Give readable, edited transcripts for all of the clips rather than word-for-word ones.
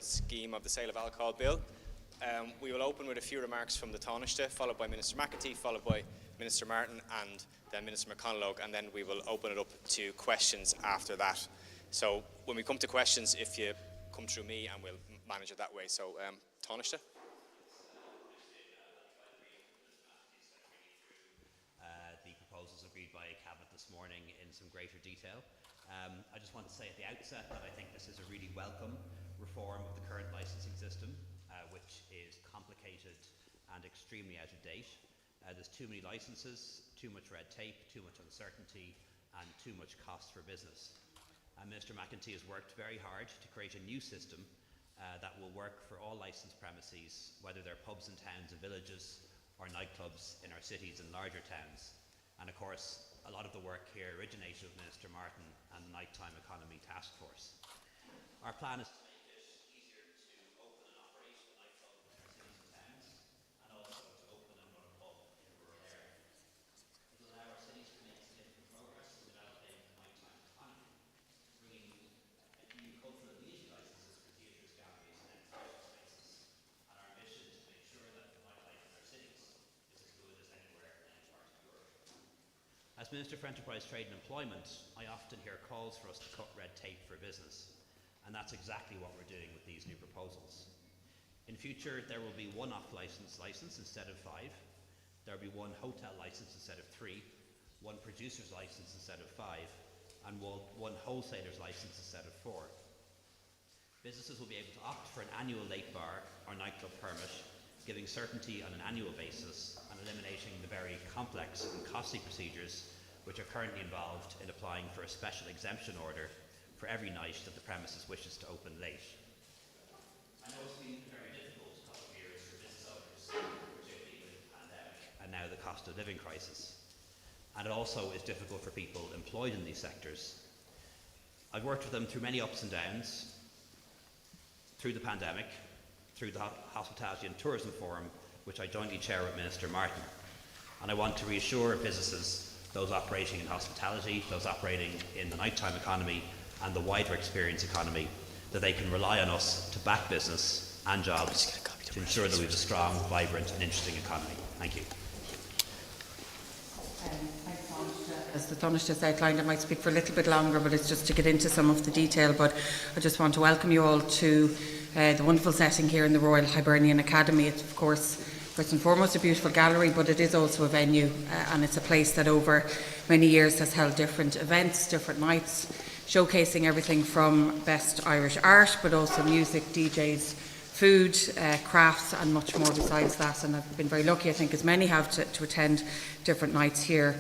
scheme of the Sale of Alcohol Bill. We will open with a few remarks from the Taoiseach, followed by Minister McEntee, followed by Minister Martin and then Minister McConalogue, and then we will open it up to questions after that. So when we come to questions, if you come through me, and we'll manage it that way. So Taoiseach. The proposals agreed by Cabinet this morning in some greater detail. I just want to say at the outset that I think this is a really welcome reform of the current licensing system, which is complicated and extremely out of date. There's too many licenses, too much red tape, too much uncertainty, and too much cost for business. Minister McEntee has worked very hard to create a new system that will work for all licensed premises, whether they're pubs in towns and villages or nightclubs in our cities and larger towns. And of course, a lot of the work here originated with Minister Martin and the Nighttime Economy Task Force. Our plan is to make it easier to open and operate a nightclub in our cities and towns, and also to open and run a pub in a rural area. It will allow our cities to make significant progress in developing a nighttime economy, bringing new cultural and media licenses for theatres, galleries and entertainment spaces, and our mission to make sure that the nightlife in our cities is as good as anywhere in any part of Europe. As Minister for Enterprise, Trade and Employment, I often hear calls for us to cut red tape for business, and that's exactly what we're doing with these new proposals. In future, there will be one off-license instead of 5. There will be one hotel license instead of 3, one producer's license instead of 5, and one wholesaler's license instead of 4. Businesses will be able to opt for an annual late bar or nightclub permit, giving certainty on an annual basis and eliminating the very complex and costly procedures which are currently involved in applying for a special exemption order for every night that the premises wishes to open late. I know it's been a very difficult couple of years for business owners, particularly with the pandemic and now the cost of living crisis. And it also is difficult for people employed in these sectors. I've worked with them through many ups and downs, through the pandemic, through the Hospitality and Tourism Forum, which I jointly chair with Minister Martin. And I want to reassure businesses, those operating in hospitality, those operating in the nighttime economy and the wider experience economy, that they can rely on us to back business and jobs to ensure that we have a strong, vibrant and interesting economy. Thank you. As the Taoiseach just outlined, I might speak for a little bit longer, but it's just to get into some of the detail. But I just want to welcome you all to the wonderful setting here in the Royal Hibernian Academy. It's, of course, first and foremost a beautiful gallery, but it is also a venue, and it's a place that over many years has held different events, different nights, showcasing everything from best Irish art, but also music, DJs, food, crafts and much more besides that. And I've been very lucky, I think as many have, to attend different nights here.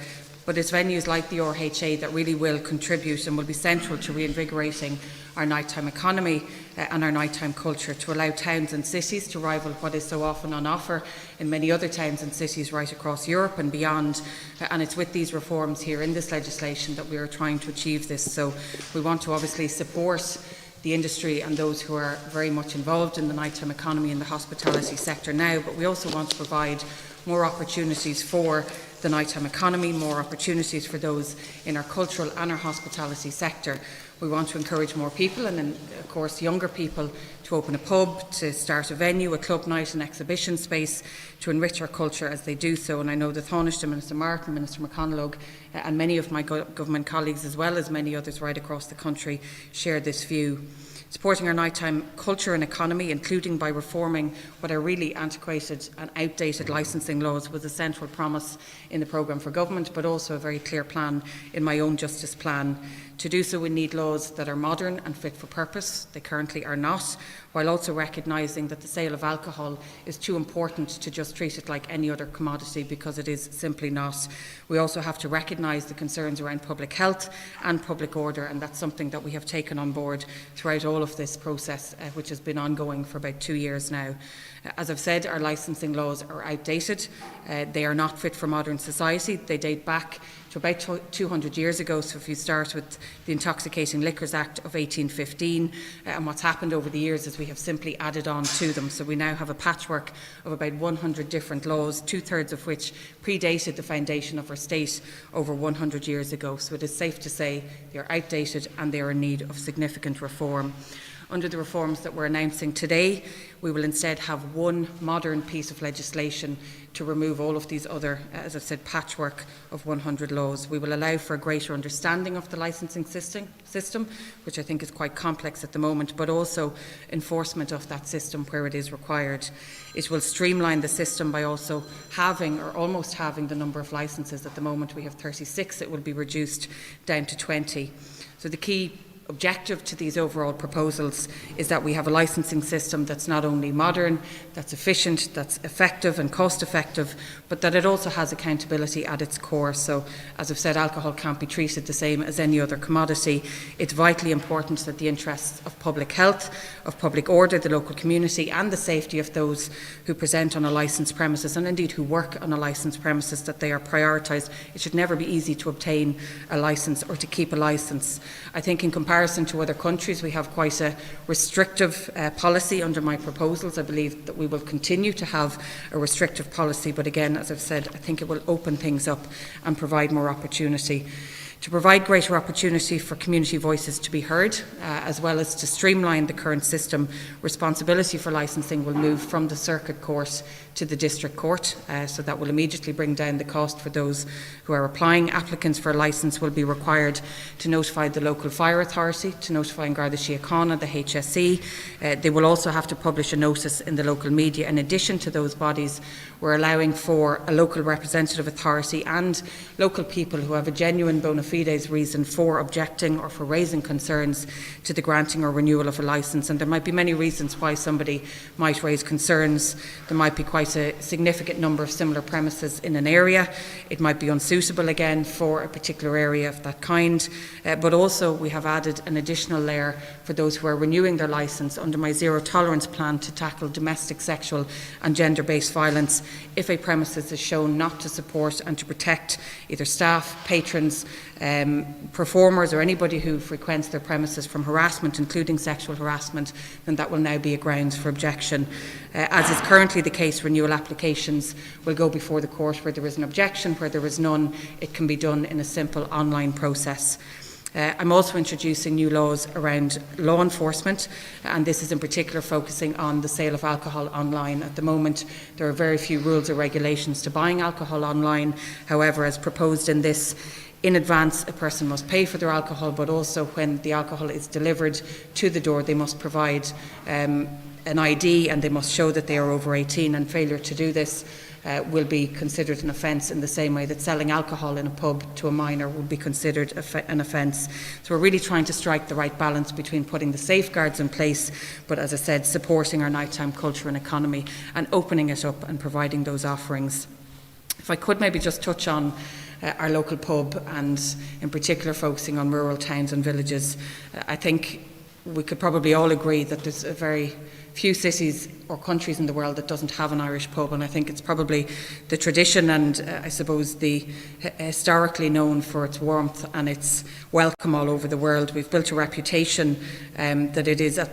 But it's venues like the RHA that really will contribute and will be central to reinvigorating our nighttime economy and our nighttime culture, to allow towns and cities to rival what is so often on offer in many other towns and cities right across Europe and beyond. And it's with these reforms here in this legislation that we are trying to achieve this. So we want to obviously support the industry and those who are very much involved in the nighttime economy and the hospitality sector now, but we also want to provide more opportunities for the nighttime economy, more opportunities for those in our cultural and our hospitality sector. We want to encourage more people, and then of course younger people, to open a pub, to start a venue, a club night, an exhibition space, to enrich our culture as they do so. And I know the Taoiseach, Minister Martin, Minister McConalogue and many of my government colleagues, as well as many others right across the country, share this view. Supporting our nighttime culture and economy, including by reforming what are really antiquated and outdated licensing laws, was a central promise in the programme for government, but also a very clear plan in my own justice plan. To do so, we need laws that are modern and fit for purpose. They currently are not, while also recognising that the sale of alcohol is too important to just treat it like any other commodity, because it is simply not. We also have to recognise the concerns around public health and public order, and that's something that we have taken on board throughout all of this process, which has been ongoing for about 2 years now. As I've said, our licensing laws are outdated. They are not fit for modern society. They date back to about 200 years ago. So if you start with the Intoxicating Liquors Act of 1815, and what's happened over the years is we have simply added on to them. So we now have a patchwork of about 100 different laws, 2/3 of which predated the foundation of our state over 100 years ago. So it is safe to say they are outdated and they are in need of significant reform. Under the reforms that we're announcing today, we will instead have one modern piece of legislation to remove all of these other, as I've said, patchwork of 100 laws. We will allow for a greater understanding of the licensing system, which I think is quite complex at the moment, but also enforcement of that system where it is required. It will streamline the system by also halving or almost halving the number of licences. At the moment we have 36, it will be reduced down to 20. So the key objective to these overall proposals is that we have a licensing system that's not only modern, that's efficient, that's effective and cost effective, but that it also has accountability at its core. So, as I've said, alcohol can't be treated the same as any other commodity. It's vitally important that the interests of public health, of public order, the local community and the safety of those who present on a licensed premises and indeed who work on a licensed premises, that they are prioritised. It should never be easy to obtain a licence or to keep a licence. I think in comparison to other countries we have quite a restrictive policy under my proposals. I believe that we will continue to have a restrictive policy, but again, as I've said, I think it will open things up and provide more opportunity. To provide greater opportunity for community voices to be heard, as well as to streamline the current system, responsibility for licensing will move from the circuit court to the district court, so that will immediately bring down the cost for those who are applying. Applicants for a licence will be required to notify the local fire authority, to notify Garda Síochána, the HSE. They will also have to publish a notice in the local media. In addition to those bodies, we're allowing for a local representative authority and local people who have a genuine bona fides reason for objecting or for raising concerns to the granting or renewal of a licence. And there might be many reasons why somebody might raise concerns. There might be quite a significant number of similar premises in an area. It might be unsuitable again for a particular area of that kind. But also we have added an additional layer for those who are renewing their licence under my zero tolerance plan to tackle domestic, sexual and gender-based violence if a premises is shown not to support and to protect either staff, patrons, performers or anybody who frequents their premises from harassment, including sexual harassment, then that will now be a grounds for objection. As is currently the case, renewal applications will go before the court where there is an objection. Where there is none, it can be done in a simple online process. I'm also introducing new laws around law enforcement, and this is in particular focusing on the sale of alcohol online. At the moment, there are very few rules or regulations to buying alcohol online. However, as proposed in this, in advance a person must pay for their alcohol, but also when the alcohol is delivered to the door, they must provide an ID and they must show that they are over 18, and failure to do this will be considered an offence in the same way that selling alcohol in a pub to a minor would be considered an offence. So we're really trying to strike the right balance between putting the safeguards in place, but as I said, supporting our nighttime culture and economy and opening it up and providing those offerings. If I could maybe just touch on our local pub and in particular focusing on rural towns and villages. I think we could probably all agree that there's a very few cities or countries in the world that doesn't have an Irish pub, and I think it's probably the tradition and I suppose the historically known for its warmth and its welcome all over the world. We've built a reputation that it is at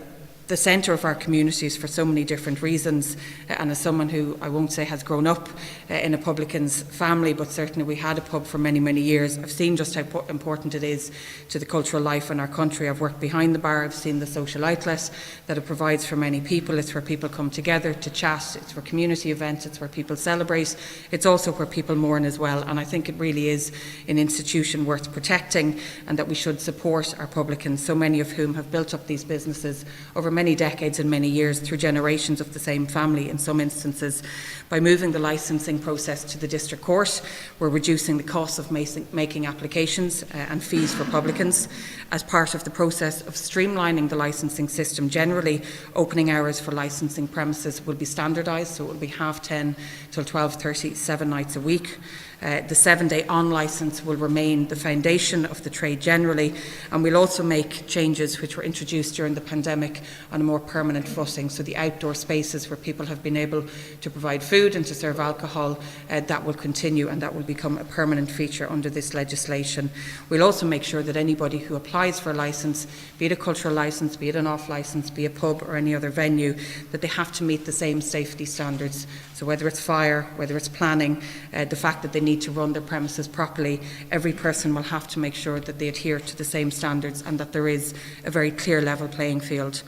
the centre of our communities for so many different reasons, and as someone who I won't say has grown up in a publican's family, but certainly we had a pub for many, many years, I've seen just how important it is to the cultural life in our country. I've worked behind the bar, I've seen the social outlet that it provides for many people. It's where people come together to chat, it's where community events, it's where people celebrate, it's also where people mourn as well, and I think it really is an institution worth protecting and that we should support our publicans, so many of whom have built up these businesses over many decades and many years through generations of the same family in some instances. By moving the licensing process to the district court, we're reducing the cost of making applications and fees for publicans. As part of the process of streamlining the licensing system generally, opening hours for licensing premises will be standardised, so it will be 10:30 till 12:30, 7 nights a week. The 7-day on licence will remain the foundation of the trade generally, and we'll also make changes which were introduced during the pandemic on a more permanent footing. So the outdoor spaces where people have been able to provide food and to serve alcohol, that will continue and that will become a permanent feature under this legislation. We'll also make sure that anybody who applies for a licence, be it a cultural licence, be it an off licence, be a pub or any other venue, that they have to meet the same safety standards. So whether it's fire, whether it's planning, the fact that they need to run their premises properly, every person will have to make sure that they adhere to the same standards and that there is a very clear level playing field.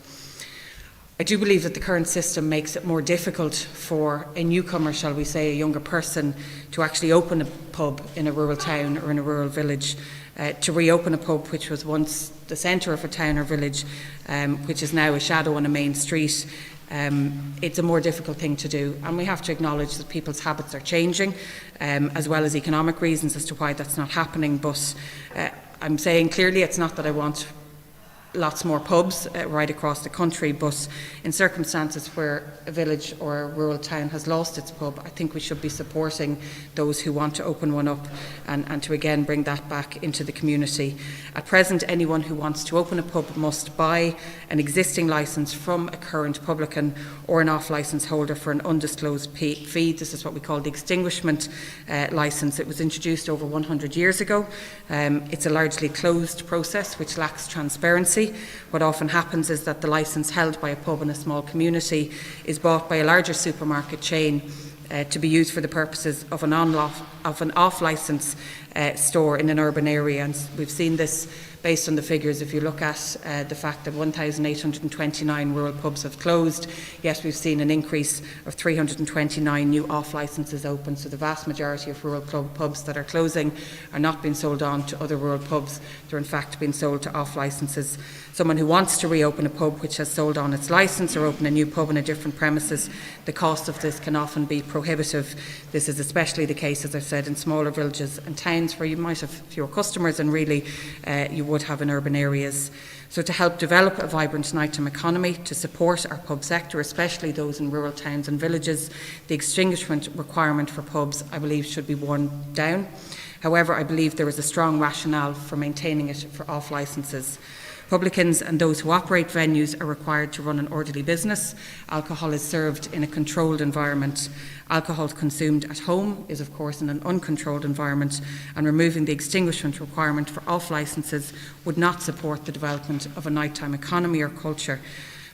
I do believe that the current system makes it more difficult for a newcomer, shall we say, a younger person, to actually open a pub in a rural town or in a rural village. To reopen a pub which was once the centre of a town or village, which is now a shadow on a main street, it's a more difficult thing to do. And we have to acknowledge that people's habits are changing, as well as economic reasons as to why that's not happening. But I'm saying clearly it's not that I want lots more pubs right across the country, but in circumstances where a village or a rural town has lost its pub, I think we should be supporting those who want to open one up and to again bring that back into the community. At present, anyone who wants to open a pub must buy an existing licence from a current publican or an off-licence holder for an undisclosed fee. This is what we call the extinguishment licence. It was introduced over 100 years ago. It's a largely closed process which lacks transparency. What often happens is that the licence held by a pub in a small community is bought by a larger supermarket chain to be used for the purposes of an off-licence store in an urban area. And we've seen this based on the figures. If you look at the fact that 1,829 rural pubs have closed, yes, we've seen an increase of 329 new off-licences open. So the vast majority of rural pubs that are closing are not being sold on to other rural pubs. They're in fact being sold to off-licences. Someone who wants to reopen a pub which has sold on its licence or open a new pub on a different premises, the cost of this can often be prohibitive. This is especially the case, as I said, in smaller villages and towns where you might have fewer customers and really you would have in urban areas. So to help develop a vibrant nighttime economy, to support our pub sector, especially those in rural towns and villages, the extinguishment requirement for pubs, I believe, should be worn down. However, I believe there is a strong rationale for maintaining it for off-licences. Publicans and those who operate venues are required to run an orderly business. Alcohol is served in a controlled environment. Alcohol consumed at home is, of course, in an uncontrolled environment, and removing the extinguishment requirement for off-licences would not support the development of a nighttime economy or culture.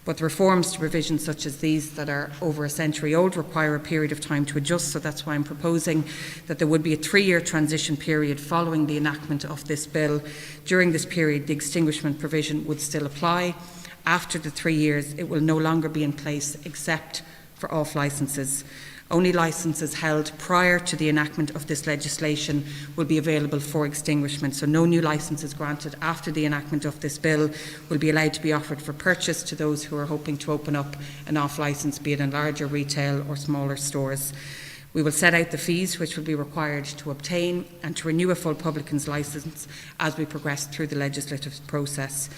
But reforms to provisions such as these that are over a century old require a period of time to adjust, so that's why I'm proposing that there would be a 3-year transition period following the enactment of this bill. During this period, the extinguishment provision would still apply. After the 3 years, it will no longer be in place except for off-licences. Only licences held prior to the enactment of this legislation will be available for extinguishment. So no new licences granted after the enactment of this bill will be allowed to be offered for purchase to those who are hoping to open up an off-licence, be it in larger retail or smaller stores. We will set out the fees which will be required to obtain and to renew a full publican's licence as we progress through the legislative process.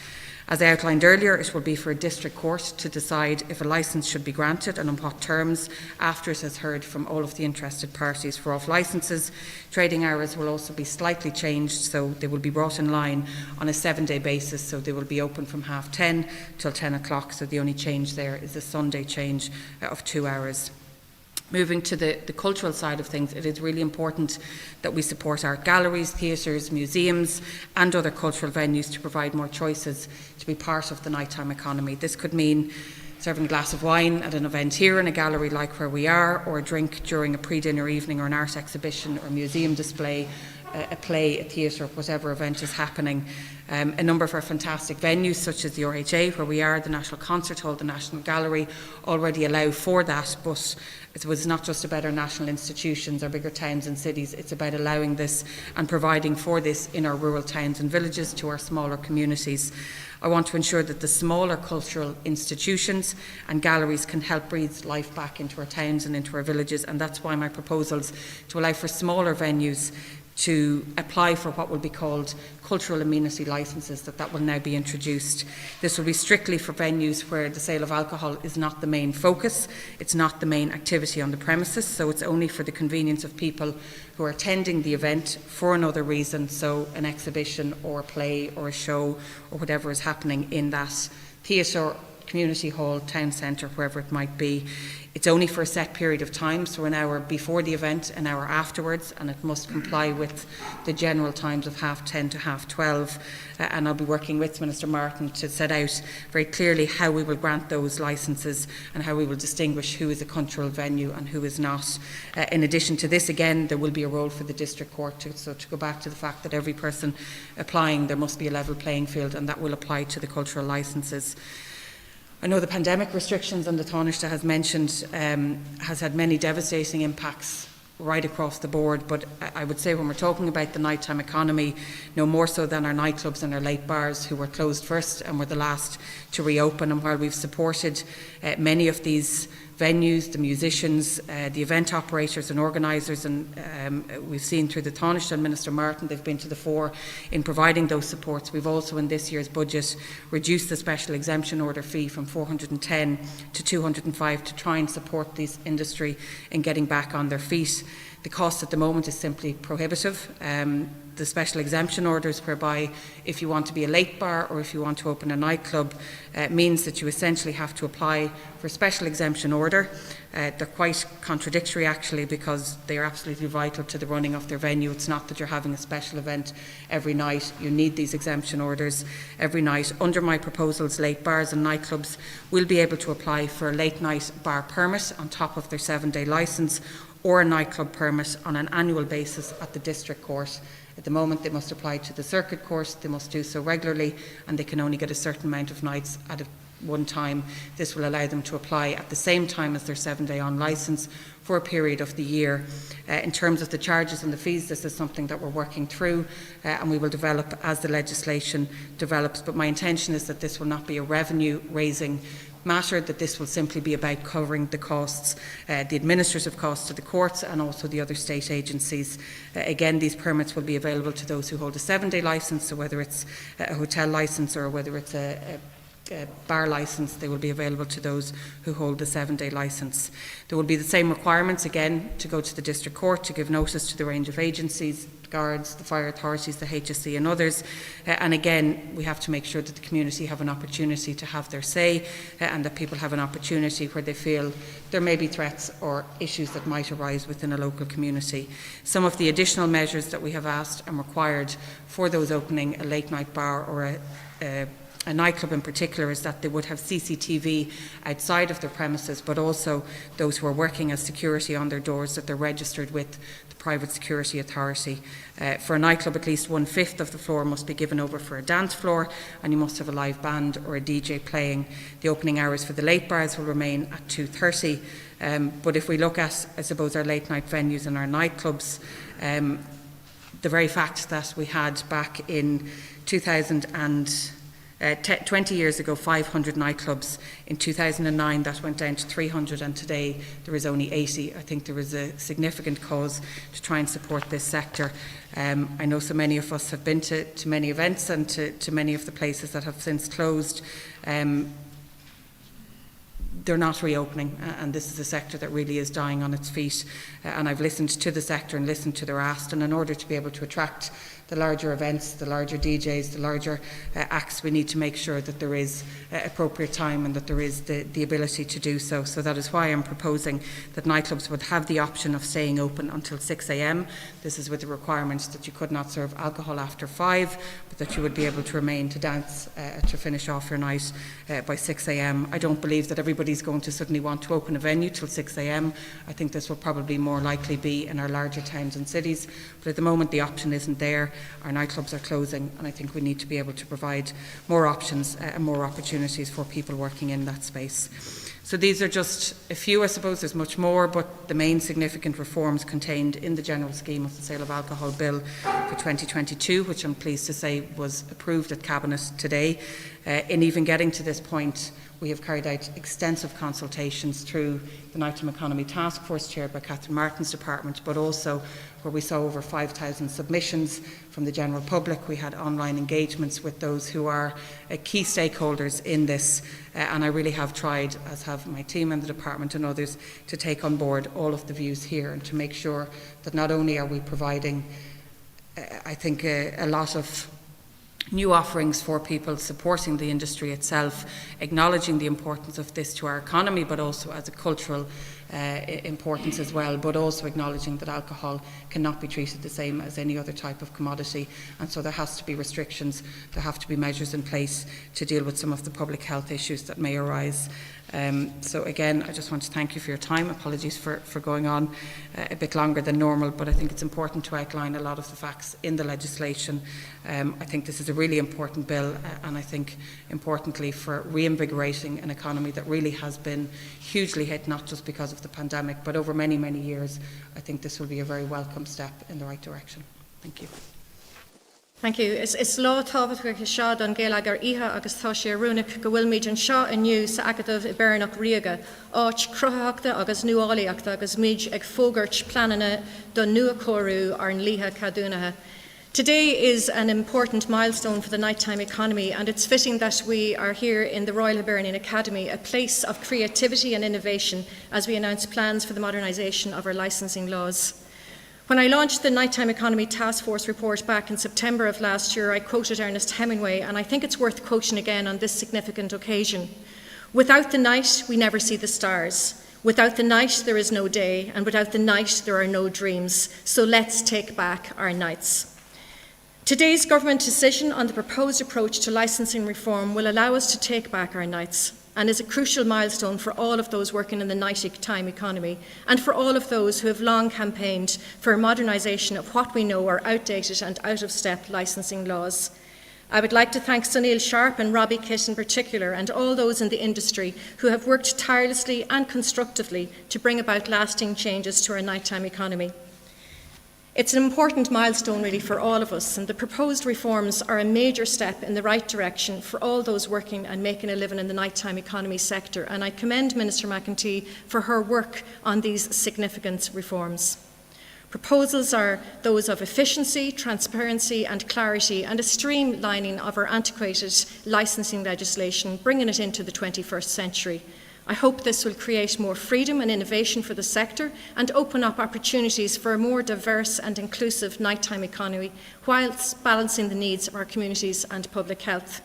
As I outlined earlier, it will be for a district court to decide if a licence should be granted and on what terms after it has heard from all of the interested parties. For off-licences, trading hours will also be slightly changed, so they will be brought in line on a 7-day basis, so they will be open from 10:30 till 10 o'clock, so the only change there is a Sunday change of 2 hours. Moving to the cultural side of things, it is really important that we support art galleries, theatres, museums and other cultural venues to provide more choices to be part of the nighttime economy. This could mean serving a glass of wine at an event here in a gallery like where we are, or a drink during a pre-dinner evening or an art exhibition or museum display, a play, a theatre, whatever event is happening. A number of our fantastic venues such as the RHA where we are, the National Concert Hall, the National Gallery already allow for that, but it's not just about our national institutions, our bigger towns and cities, it's about allowing this and providing for this in our rural towns and villages to our smaller communities. I want to ensure that the smaller cultural institutions and galleries can help breathe life back into our towns and into our villages, and that's why my proposals to allow for smaller venues to apply for what will be called cultural amenity licences, that will now be introduced. This will be strictly for venues where the sale of alcohol is not the main focus, it's not the main activity on the premises, so it's only for the convenience of people who are attending the event for another reason, so an exhibition or a play or a show or whatever is happening in that theatre, community hall, town centre, wherever it might be. It's only for a set period of time, so an hour before the event, an hour afterwards, and it must comply with the general times of 10:30 to 12:30. And I'll be working with Minister Martin to set out very clearly how we will grant those licences and how we will distinguish who is a cultural venue and who is not. In addition to this, again, there will be a role for the District Court to go back to the fact that every person applying, there must be a level playing field, and that will apply to the cultural licences. I know the pandemic restrictions on the Taoiseach has mentioned has had many devastating impacts right across the board, but I would say when we're talking about the nighttime economy, no more so than our nightclubs and our late bars, who were closed first and were the last to reopen. And while we've supported many of these venues, the musicians, the event operators and organisers, and we've seen through the Taoiseach and Minister Martin, they've been to the fore in providing those supports. We've also in this year's budget reduced the special exemption order fee from 410 to 205 to try and support this industry in getting back on their feet. The cost at the moment is simply prohibitive. The special exemption orders, whereby if you want to be a late bar or if you want to open a nightclub, means that you essentially have to apply for a special exemption order. They're quite contradictory actually, because they are absolutely vital to the running of their venue. It's not that you're having a special event every night. You need these exemption orders every night. Under my proposals, late bars and nightclubs will be able to apply for a late night bar permit on top of their 7-day licence, or a nightclub permit on an annual basis at the district court. At the moment, they must apply to the circuit court, they must do so regularly, and they can only get a certain amount of nights at one time. This will allow them to apply at the same time as their 7-day on licence for a period of the year. In terms of the charges and the fees, this is something that we're working through and we will develop as the legislation develops. But my intention is that this will not be a revenue raising matter, that this will simply be about covering the costs, the administrative costs to the courts and also the other state agencies. Again, these permits will be available to those who hold a 7-day licence, so whether it's a hotel licence or whether it's a bar licence, they will be available to those who hold the 7-day licence. There will be the same requirements again to go to the district court to give notice to the range of agencies, guards, the fire authorities, the HSE and others. And again, we have to make sure that the community have an opportunity to have their say and that people have an opportunity where they feel there may be threats or issues that might arise within a local community. Some of the additional measures that we have asked and required for those opening a late night bar or a nightclub in particular is that they would have CCTV outside of their premises, but also those who are working as security on their doors, that they're registered with the Private Security Authority. For a nightclub, at least 1/5 of the floor must be given over for a dance floor, and you must have a live band or a DJ playing. The opening hours for the late bars will remain at 2:30. But if we look at, I suppose, our late night venues and our nightclubs, the very fact that we had back in 20 years ago 500 nightclubs, in 2009 that went down to 300, and today there is only 80. I think there is a significant cause to try and support this sector. I know so many of us have been to many events and to many of the places that have since closed. They're not reopening, and this is a sector that really is dying on its feet. And I've listened to the sector and listened to their ask, and in order to be able to attract the larger events, the larger DJs, the larger acts, we need to make sure that there is appropriate time and that there is the ability to do so. So that is why I'm proposing that nightclubs would have the option of staying open until 6 a.m. This is with the requirement that you could not serve alcohol after 5, but that you would be able to remain to dance to finish off your night by 6 a.m. I don't believe that everybody's going to suddenly want to open a venue till 6 a.m. I think this will probably more likely be in our larger towns and cities, but at the moment the option isn't there. Our nightclubs are closing, and I think we need to be able to provide more options and more opportunities for people working in that space. So these are just a few, I suppose. There's much more, but the main significant reforms contained in the general scheme of the Sale of Alcohol Bill for 2022, which I'm pleased to say was approved at Cabinet today. In even getting to this point, we have carried out extensive consultations through the Nighttime Economy Task Force chaired by Catherine Martin's department, but also where we saw over 5,000 submissions from the general public. We had online engagements with those who are key stakeholders in this, and I really have tried, as have my team and the department and others, to take on board all of the views here and to make sure that not only are we providing, I think, a lot of new offerings for people, supporting the industry itself, acknowledging the importance of this to our economy, but also as a cultural importance as well, but also acknowledging that alcohol cannot be treated the same as any other type of commodity, and so there has to be restrictions, there have to be measures in place to deal with some of the public health issues that may arise. So again, I just want to thank you for your time. Apologies for going on a bit longer than normal, but I think it's important to outline a lot of the facts in the legislation. I think this is a really important bill, and I think importantly for reinvigorating an economy that really has been hugely hit, not just because of the pandemic, but over many, many years. I think this will be a very welcome step in the right direction. Thank you. Thank you. Is lá tábhacht go seo don géile gur ihe agus tá sé runúnach go bhfuil míid an seo inniu sa agadamh I Bearnach Riaga, áit cruthaachta agus nuálaíochta agus míid ag fógairt planana don nua chorú ar an lithe cadúnathe. Today is an important milestone for the nighttime economy, and it's fitting that we are here in the Royal Hibernian Academy, a place of creativity and innovation, as we announce plans for the modernisation of our licensing laws. When I launched the Nighttime Economy Task Force report back in September of last year, I quoted Ernest Hemingway, and I think it's worth quoting again on this significant occasion. Without the night, we never see the stars. Without the night, there is no day, and without the night, there are no dreams. So let's take back our nights. Today's government decision on the proposed approach to licensing reform will allow us to take back our nights, and is a crucial milestone for all of those working in the nighttime economy, and for all of those who have long campaigned for a modernisation of what we know are outdated and out-of-step licensing laws. I would like to thank Sunil Sharp and Robbie Kitt in particular, and all those in the industry who have worked tirelessly and constructively to bring about lasting changes to our nighttime economy. It's an important milestone really for all of us, and the proposed reforms are a major step in the right direction for all those working and making a living in the nighttime economy sector, and I commend Minister McEntee for her work on these significant reforms. Proposals are those of efficiency, transparency and clarity, and a streamlining of our antiquated licensing legislation, bringing it into the 21st century. I hope this will create more freedom and innovation for the sector and open up opportunities for a more diverse and inclusive nighttime economy, whilst balancing the needs of our communities and public health.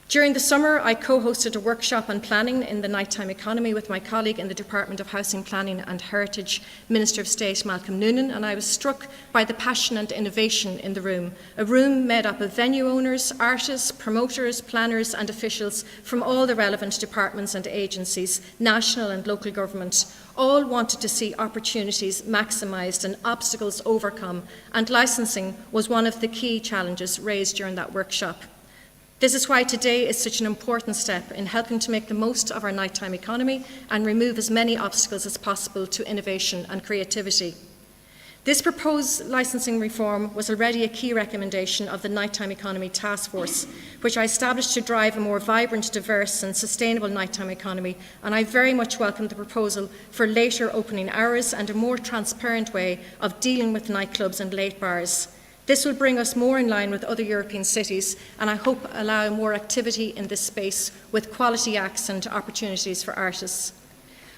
During the summer, I co-hosted a workshop on planning in the nighttime economy with my colleague in the Department of Housing, Planning and Heritage, Minister of State Malcolm Noonan, and I was struck by the passion and innovation in the room, a room made up of venue owners, artists, promoters, planners and officials from all the relevant departments and agencies, national and local government. All wanted to see opportunities maximised and obstacles overcome, and licensing was one of the key challenges raised during that workshop. This is why today is such an important step in helping to make the most of our nighttime economy and remove as many obstacles as possible to innovation and creativity. This proposed licensing reform was already a key recommendation of the Nighttime Economy Task Force, which I established to drive a more vibrant, diverse and sustainable nighttime economy, and I very much welcome the proposal for later opening hours and a more transparent way of dealing with nightclubs and late bars. This will bring us more in line with other European cities, and I hope allow more activity in this space with quality acts and opportunities for artists.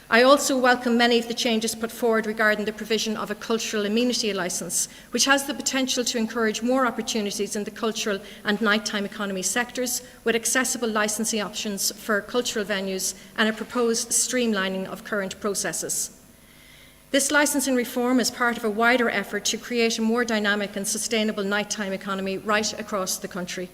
I also welcome many of the changes put forward regarding the provision of a cultural amenity licence, which has the potential to encourage more opportunities in the cultural and nighttime economy sectors, with accessible licensing options for cultural venues and a proposed streamlining of current processes. This licensing reform is part of a wider effort to create a more dynamic and sustainable nighttime economy right across the country.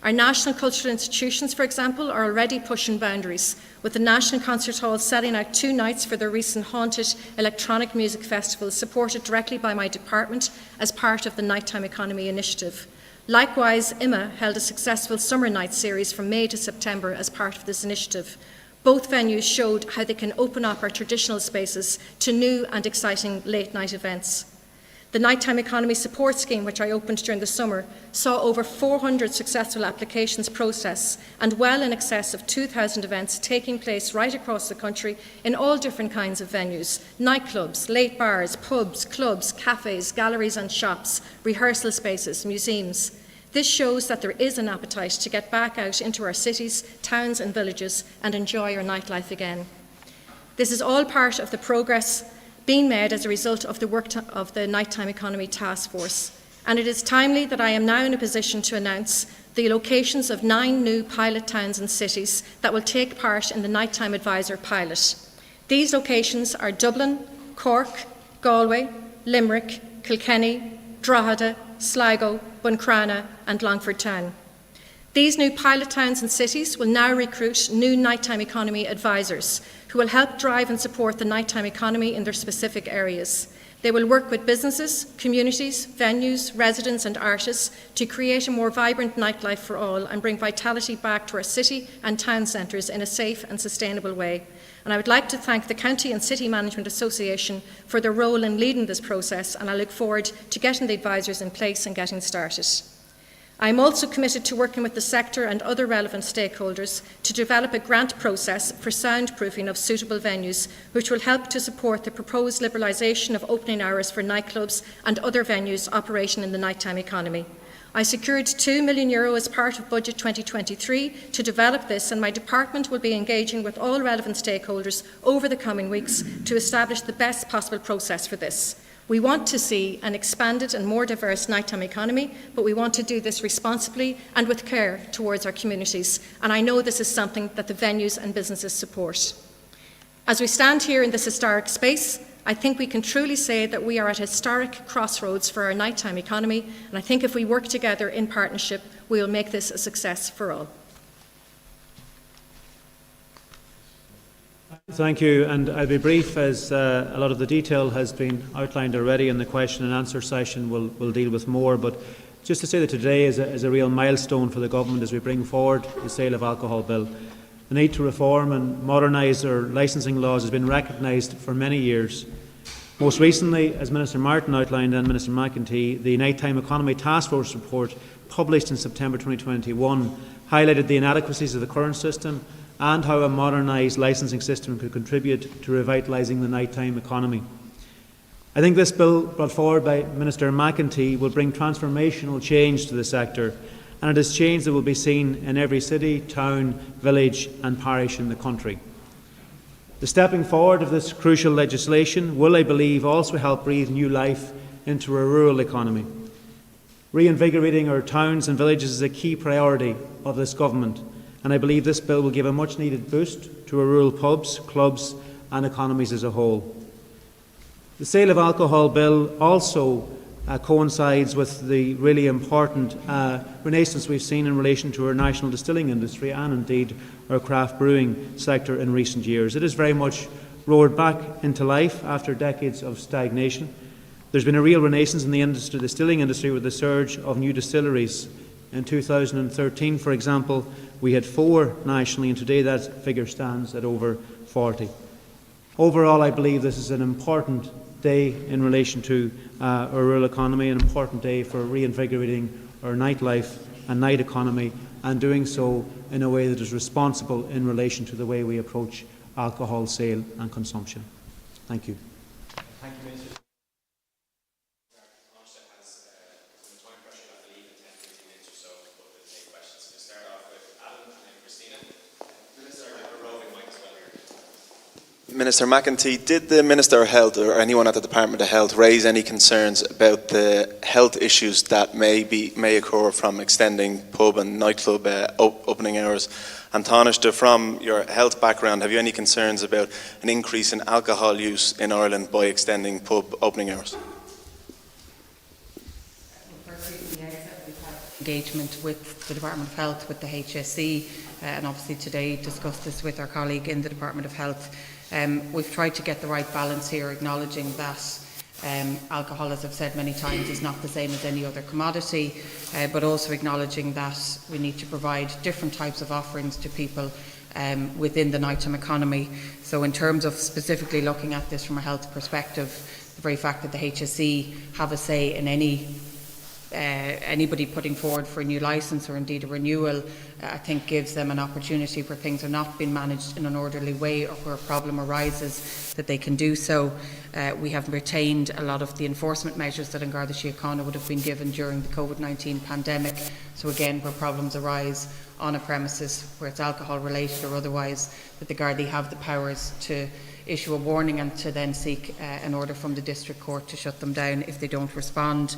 Our national cultural institutions, for example, are already pushing boundaries, with the National Concert Hall setting out 2 nights for their recent Haunted Electronic Music Festival, supported directly by my department as part of the Nighttime Economy Initiative. Likewise, IMA held a successful summer night series from May to September as part of this initiative. Both venues showed how they can open up our traditional spaces to new and exciting late-night events. The Nighttime Economy Support Scheme, which I opened during the summer, saw over 400 successful applications processed and well in excess of 2,000 events taking place right across the country in all different kinds of venues: nightclubs, late bars, pubs, clubs, cafes, galleries and shops, rehearsal spaces, museums. This shows that there is an appetite to get back out into our cities, towns and villages and enjoy our nightlife again. This is all part of the progress being made as a result of the work of the Nighttime Economy Task Force, and it is timely that I am now in a position to announce the locations of 9 new pilot towns and cities that will take part in the Nighttime Advisor pilot. These locations are Dublin, Cork, Galway, Limerick, Kilkenny, Drogheda, Sligo, Buncrana and Longford Town. These new pilot towns and cities will now recruit new nighttime economy advisors who will help drive and support the nighttime economy in their specific areas. They will work with businesses, communities, venues, residents and artists to create a more vibrant nightlife for all and bring vitality back to our city and town centres in a safe and sustainable way. And I would like to thank the County and City Management Association for their role in leading this process, and I look forward to getting the advisors in place and getting started. I am also committed to working with the sector and other relevant stakeholders to develop a grant process for soundproofing of suitable venues, which will help to support the proposed liberalisation of opening hours for nightclubs and other venues operating in the nighttime economy. I secured €2 million as part of Budget 2023 to develop this, and my department will be engaging with all relevant stakeholders over the coming weeks to establish the best possible process for this. We want to see an expanded and more diverse nighttime economy, but we want to do this responsibly and with care towards our communities, and I know this is something that the venues and businesses support. As we stand here in this historic space, I think we can truly say that we are at a historic crossroads for our nighttime economy, and I think if we work together in partnership, we will make this a success for all. Thank you, and I'll be brief as a lot of the detail has been outlined already, and the question and answer session will deal with more. But just to say that today is a real milestone for the government as we bring forward the Sale of Alcohol Bill. The need to reform and modernise our licensing laws has been recognised for many years. Most recently, as Minister Martin outlined and Minister McEntee, the Nighttime Economy Task Force report published in September 2021 highlighted the inadequacies of the current system and how a modernised licensing system could contribute to revitalising the nighttime economy. I think this bill brought forward by Minister McEntee will bring transformational change to the sector, and it is change that will be seen in every city, town, village and parish in the country. The stepping forward of this crucial legislation will, I believe, also help breathe new life into our rural economy. Reinvigorating our towns and villages is a key priority of this government, and I believe this bill will give a much needed boost to our rural pubs, clubs and economies as a whole. The Sale of Alcohol Bill also coincides with the really important renaissance we've seen in relation to our national distilling industry and indeed our craft brewing sector in recent years. It is very much roared back into life after decades of stagnation. There's been a real renaissance in the distilling industry with the surge of new distilleries. In 2013, for example, we had 4 nationally, and today that figure stands at over 40. Overall, I believe this is an important day in relation to our rural economy, an important day for reinvigorating our nightlife and night economy, and doing so in a way that is responsible in relation to the way we approach alcohol sale and consumption. Thank you. Thank you, Minister. Minister McEntee, did the Minister of Health or anyone at the Department of Health raise any concerns about the health issues that may occur from extending pub and nightclub opening hours? And Taoiseach, from your health background, have you any concerns about an increase in alcohol use in Ireland by extending pub opening hours? Engagement with the Department of Health, with the HSE, and obviously today discussed this with our colleague in the Department of Health. We've tried to get the right balance here, acknowledging that alcohol, as I've said many times, is not the same as any other commodity, but also acknowledging that we need to provide different types of offerings to people within the nighttime economy. So in terms of specifically looking at this from a health perspective, the very fact that the HSE have a say in anybody putting forward for a new licence or indeed a renewal, I think gives them an opportunity where things are not being managed in an orderly way or where a problem arises that they can do so. We have retained a lot of the enforcement measures that An Garda Síochána would have been given during the COVID-19 pandemic. So again, where problems arise on a premises, where it's alcohol related or otherwise, that the Gardaí have the powers to issue a warning and to then seek an order from the district court to shut them down if they don't respond.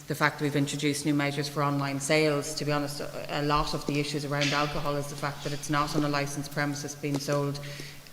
The fact that we've introduced new measures for online sales, to be honest, a lot of the issues around alcohol is the fact that it's not on a licensed premises being sold.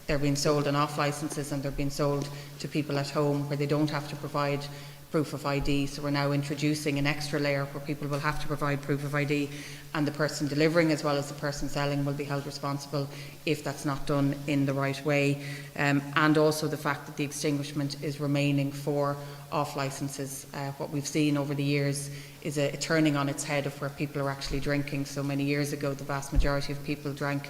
they're being sold on off licences and they're being sold to people at home where they don't have to provide proof of ID. So we're now introducing an extra layer where people will have to provide proof of ID, and the person delivering as well as the person selling will be held responsible if that's not done in the right way. And also the fact that the extinguishment is remaining for off licences. What we've seen over the years is a turning on its head of where people are actually drinking. So many years ago the vast majority of people drank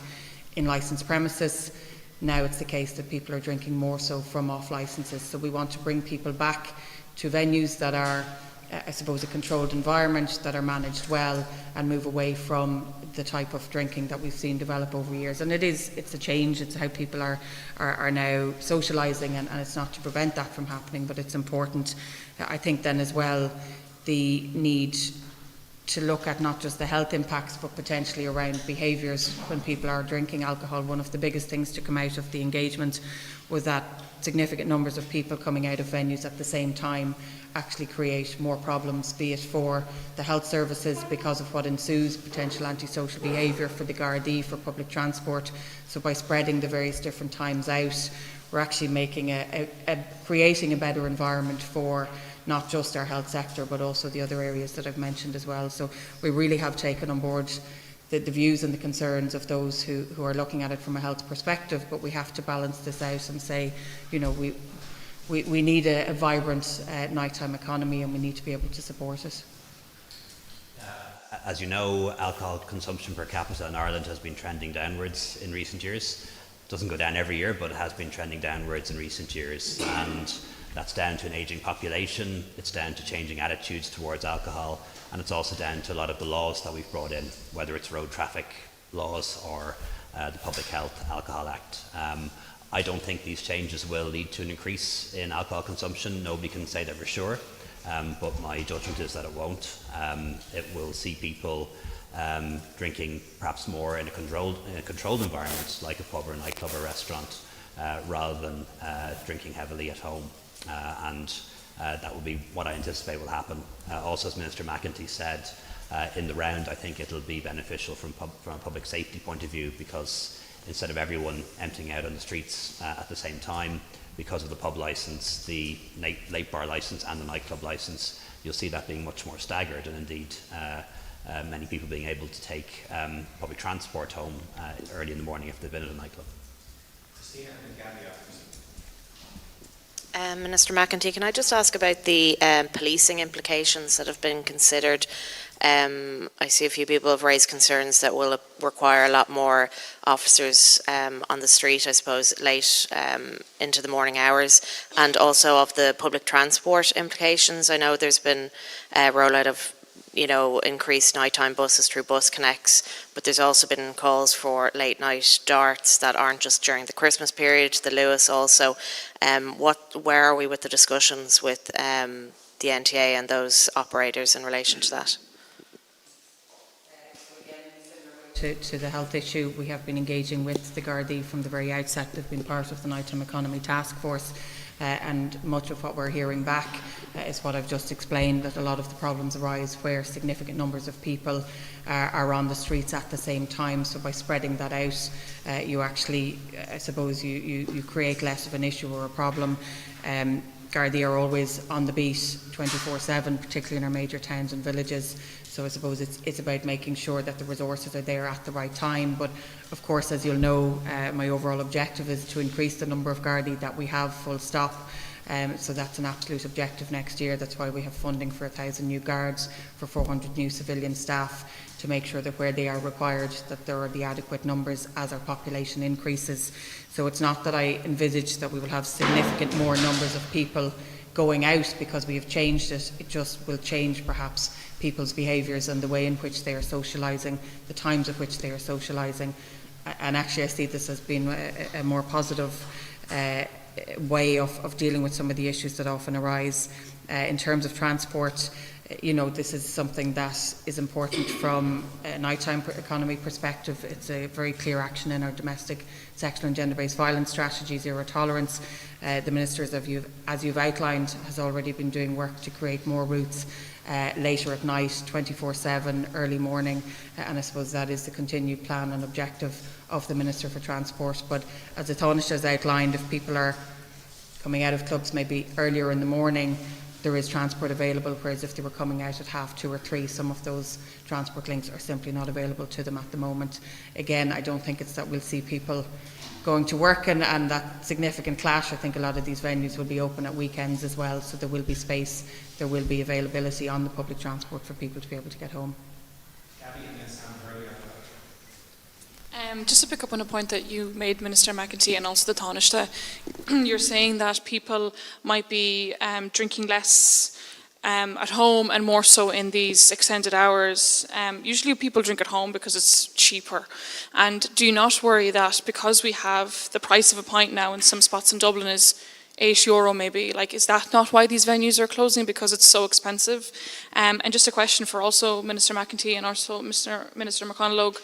in licensed premises. Now it's the case that people are drinking more so from off licences. So we want to bring people back to venues that are, I suppose, a controlled environment, that are managed well, and move away from the type of drinking that we've seen develop over years. And it's a change. It's how people are now socialising, and it's not to prevent that from happening, but it's important. I think then as well the need to look at not just the health impacts but potentially around behaviours when people are drinking alcohol. One of the biggest things to come out of the engagement was that significant numbers of people coming out of venues at the same time actually create more problems, be it for the health services because of what ensues, potential antisocial behaviour, for the Gardaí, for public transport. So by spreading the various different times out, we're actually making creating a better environment for not just our health sector but also the other areas that I've mentioned as well. So we really have taken on board the views and the concerns of those who are looking at it from a health perspective, but we have to balance this out and say, you know, we need a vibrant nighttime economy, and we need to be able to support it. As you know, alcohol consumption per capita in Ireland has been trending downwards in recent years. It doesn't go down every year, but it has been trending downwards in recent years, and that's down to an ageing population, it's down to changing attitudes towards alcohol, and it's also down to a lot of the laws that we've brought in, whether it's road traffic laws or the Public Health Alcohol Act. I don't think these changes will lead to an increase in alcohol consumption. Nobody can say that for sure, but my judgment is that it won't. It will see people drinking perhaps more in a controlled environment, like a pub or a nightclub or restaurant, rather than drinking heavily at home. And that will be what I anticipate will happen. Also, as Minister McEntee said, in the round, I think it'll be beneficial from a public safety point of view, because instead of everyone emptying out on the streets at the same time, because of the pub licence, the late bar licence and the nightclub licence, you'll see that being much more staggered, and indeed many people being able to take public transport home early in the morning if they've been at a nightclub. Minister McEntee, can I just ask about the policing implications that have been considered? I see a few people have raised concerns that will require a lot more officers on the street, I suppose, late into the morning hours, and also of the public transport implications. I know there's been a rollout of, you know, increased nighttime buses through Bus Connects, but there's also been calls for late night darts that aren't just during the Christmas period, the Lewis also. Where are we with the discussions with the NTA and those operators in relation to that? To the health issue, we have been engaging with the Gardaí from the very outset. They've been part of the Nighttime Economy Task Force. And much of what we're hearing back is what I've just explained, that a lot of the problems arise where significant numbers of people are on the streets at the same time. So by spreading that out, you actually, I suppose, you create less of an issue or a problem. Gardaí are always on the beat 24/7, particularly in our major towns and villages. So I suppose it's about making sure that the resources are there at the right time. But of course, as you'll know, my overall objective is to increase the number of Gardaí that we have, full stop. So that's an absolute objective next year. That's why we have funding for 1,000 new guards, for 400 new civilian staff, to make sure that where they are required, that there are the adequate numbers as our population increases. So it's not that I envisage that we will have significant more numbers of people going out because we have changed it. It just will change perhaps people's behaviours and the way in which they are socialising, the times at which they are socialising. And actually I see this as being a more positive way of dealing with some of the issues that often arise. In terms of transport, this is something that is important from a nighttime economy perspective. It's a very clear action in our domestic, sexual and gender-based violence strategy, zero tolerance. The Minister, as you've outlined, has already been doing work to create more routes later at night, 24/7, early morning, and I suppose that is the continued plan and objective of the Minister for Transport. But as the Taoiseach has outlined, if people are coming out of clubs maybe earlier in the morning, there is transport available, whereas if they were coming out at 2:30 or 3, some of those transport links are simply not available to them at the moment. Again, I don't think it's that we'll see people going to work and that significant clash. I think a lot of these venues will be open at weekends as well, so there will be space, there will be availability on the public transport for people to be able to get home. Just to pick up on a point that you made, Minister McEntee, and also the Taoiseach, you're saying that people might be drinking less at home and more so in these extended hours. Usually people drink at home because it's cheaper. And do you not worry that because we have the price of a pint now in some spots in Dublin is €8 maybe, is that not why these venues are closing, because it's so expensive? And just a question for also Minister McEntee and also Minister McConalogue,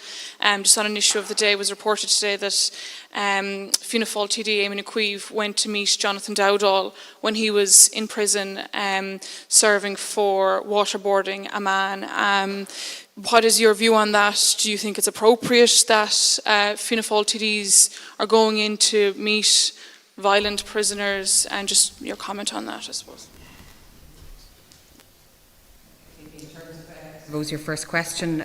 just on an issue of the day, was reported today that Fianna Fáil TD Eamon Cueve went to meet Jonathan Dowdall when he was in prison serving for waterboarding a man. What is your view on that? Do you think it's appropriate that Fianna Fáil TDs are going in to meet violent prisoners, and just your comment on that, I suppose? In terms of, I suppose, your first question,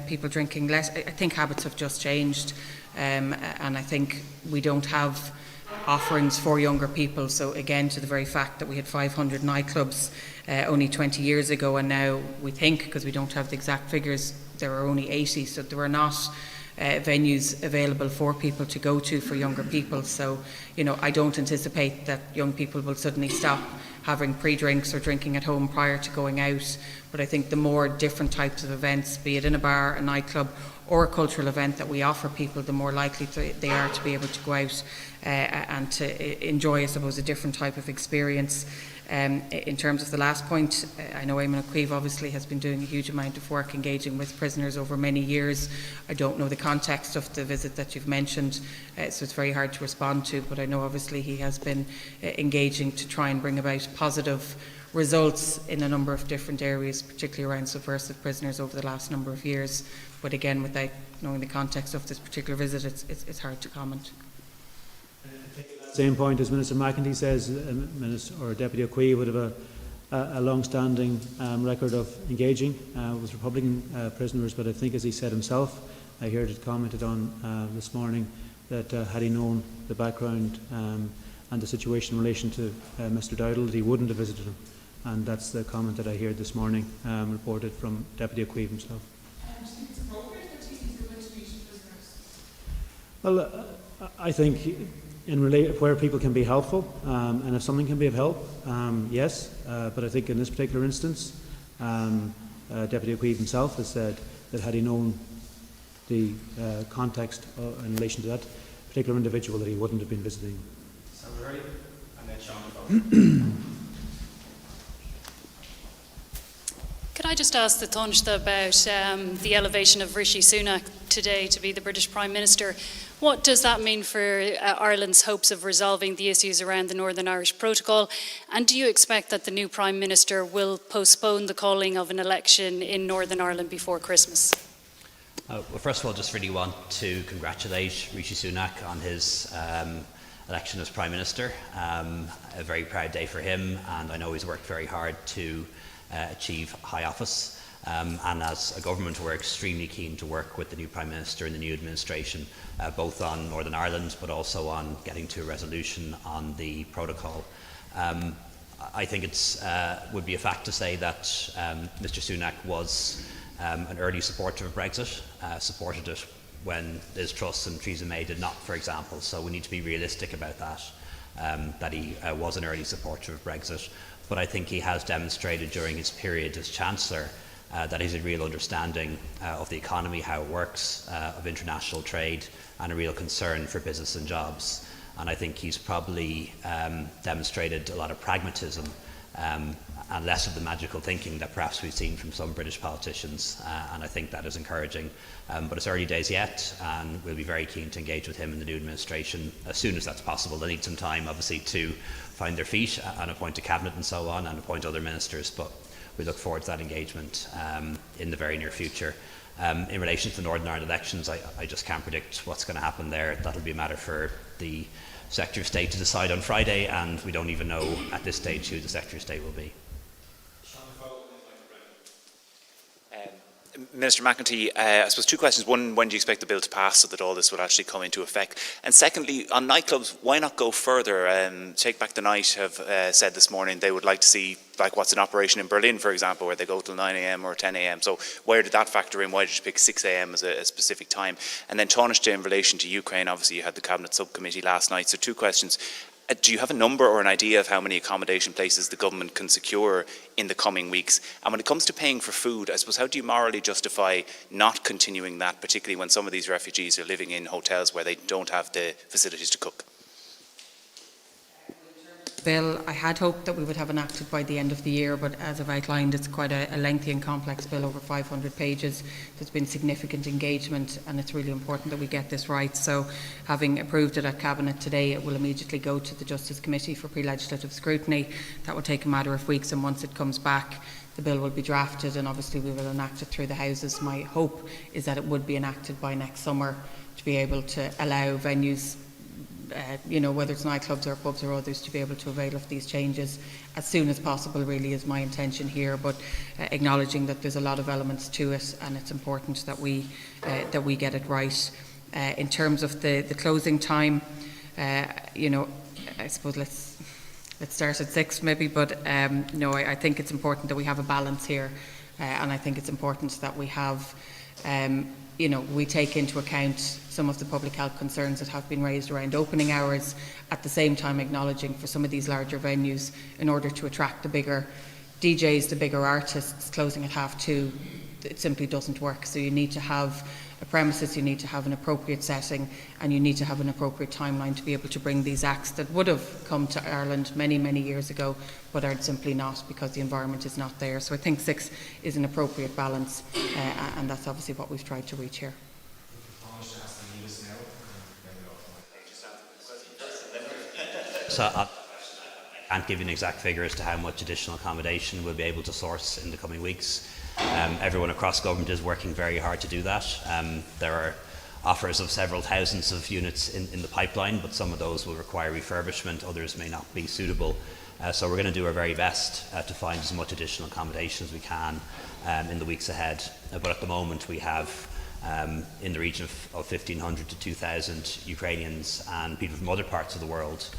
people drinking less, I think habits have just changed, and I think we don't have offerings for younger people. So again, to the very fact that we had 500 nightclubs only 20 years ago, and now we think, because we don't have the exact figures, there are only 80, so there are not venues available for people to go to for younger people. So, I don't anticipate that young people will suddenly stop having pre-drinks or drinking at home prior to going out. But I think the more different types of events, be it in a bar, a nightclub, or a cultural event that we offer people, the more likely they are to be able to go out and to enjoy, I suppose, a different type of experience. In terms of the last point, I know Eamon Cueve obviously has been doing a huge amount of work engaging with prisoners over many years. I don't know the context of the visit that you've mentioned, so it's very hard to respond to, but I know obviously he has been engaging to try and bring about positive results in a number of different areas, particularly around subversive prisoners over the last number of years. But again, without knowing the context of this particular visit, it's hard to comment. Same point as Minister McEntee says, Deputy O'Quee would have a long-standing record of engaging with Republican prisoners, but I think, as he said himself, I heard it commented on this morning, that had he known the background and the situation in relation to Mr Dowdall, he wouldn't have visited him. And that's the comment that I heard this morning, reported from Deputy O'Quee himself. Do you think it's appropriate that TDs go into meeting prisoners? Well, I think where people can be helpful, and if something can be of help, yes. But I think in this particular instance, Deputy O'Quee himself has said that had he known the context in relation to that particular individual, that he wouldn't have been visiting. And then Sean. Could I just ask the Taoiseach about the elevation of Rishi Sunak today to be the British Prime Minister? What does that mean for Ireland's hopes of resolving the issues around the Northern Irish Protocol? And do you expect that the new Prime Minister will postpone the calling of an election in Northern Ireland before Christmas? Well, first of all, just really want to congratulate Rishi Sunak on his election as Prime Minister. A very proud day for him, and I know he's worked very hard to achieve high office. And as a government, we're extremely keen to work with the new Prime Minister and the new administration, both on Northern Ireland, but also on getting to a resolution on the protocol. I think it would be a fact to say that Mr Sunak was an early supporter of Brexit, supported it when Liz Truss and Theresa May did not, for example. So we need to be realistic about that he was an early supporter of Brexit. But I think he has demonstrated during his period as Chancellor that he's a real understanding of the economy, how it works, of international trade, and a real concern for business and jobs. And I think he's probably demonstrated a lot of pragmatism and less of the magical thinking that perhaps we've seen from some British politicians, and I think that is encouraging. But it's early days yet, and we'll be very keen to engage with him and the new administration as soon as that's possible. They need some time, obviously, to find their feet and appoint a cabinet and so on, and appoint other ministers, but we look forward to that engagement in the very near future. In relation to the Northern Ireland elections, I just can't predict what's going to happen there. That'll be a matter for the Secretary of State to decide on Friday, and we don't even know at this stage who the Secretary of State will be. Minister McEntee, I suppose two questions. One, when do you expect the bill to pass so that all this would actually come into effect? And secondly, on nightclubs, why not go further? Take Back the Night have said this morning they would like to see like what's in operation in Berlin, for example, where they go till 9 a.m. or 10 a.m. So where did that factor in? Why did you pick 6 a.m. as a specific time? And then Taoiseach, in relation to Ukraine, obviously you had the Cabinet Subcommittee last night. So two questions. Do you have a number or an idea of how many accommodation places the government can secure in the coming weeks? And when it comes to paying for food, I suppose, how do you morally justify not continuing that, particularly when some of these refugees are living in hotels where they don't have the facilities to cook? Bill, I had hoped that we would have enacted by the end of the year, but as I've outlined, it's quite a lengthy and complex bill, over 500 pages. There's been significant engagement, and it's really important that we get this right. So, having approved it at Cabinet today, it will immediately go to the Justice Committee for pre-legislative scrutiny. That will take a matter of weeks, and once it comes back, the bill will be drafted, and obviously we will enact it through the Houses. My hope is that it would be enacted by next summer to be able to allow venues, whether it's nightclubs or pubs or others, to be able to avail of these changes as soon as possible, really is my intention here, but acknowledging that there's a lot of elements to it, and it's important that we get it right. In terms of the closing time, I suppose let's start at 6 maybe, but I think it's important that we have a balance here, and I think it's important that we have we take into account some of the public health concerns that have been raised around opening hours, at the same time acknowledging for some of these larger venues, in order to attract the bigger DJs, the bigger artists, closing at 2:30, it simply doesn't work. So you need to have a premises, you need to have an appropriate setting, and you need to have an appropriate timeline to be able to bring these acts that would have come to Ireland many, many years ago, but are simply not, because the environment is not there. So I think 6 is an appropriate balance, and that's obviously what we've tried to reach here. So I can't give you an exact figure as to how much additional accommodation we'll be able to source in the coming weeks. Everyone across government is working very hard to do that. There are offers of several thousands of units in the pipeline, but some of those will require refurbishment, others may not be suitable. So we're going to do our very best to find as much additional accommodation as we can in the weeks ahead. But at the moment we have in the region of 1,500 to 2,000 Ukrainians and people from other parts of the world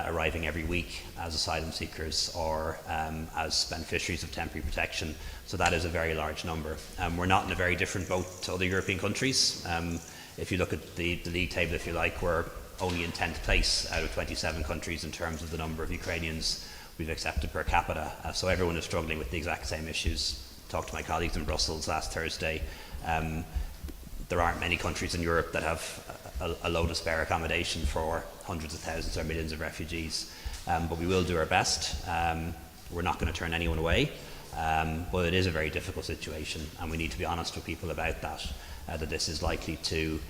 arriving every week as asylum seekers or as beneficiaries of temporary protection. So that is a very large number. We're not in a very different boat to other European countries. If you look at the league table, if you like, we're only in 10th place out of 27 countries in terms of the number of Ukrainians we've accepted per capita. So everyone is struggling with the exact same issues. Talked to my colleagues in Brussels last Thursday. There aren't many countries in Europe that have a low to spare accommodation for hundreds of thousands or millions of refugees. But we will do our best. We're not going to turn anyone away. But it is a very difficult situation, and we need to be honest with people about that, that this is likely to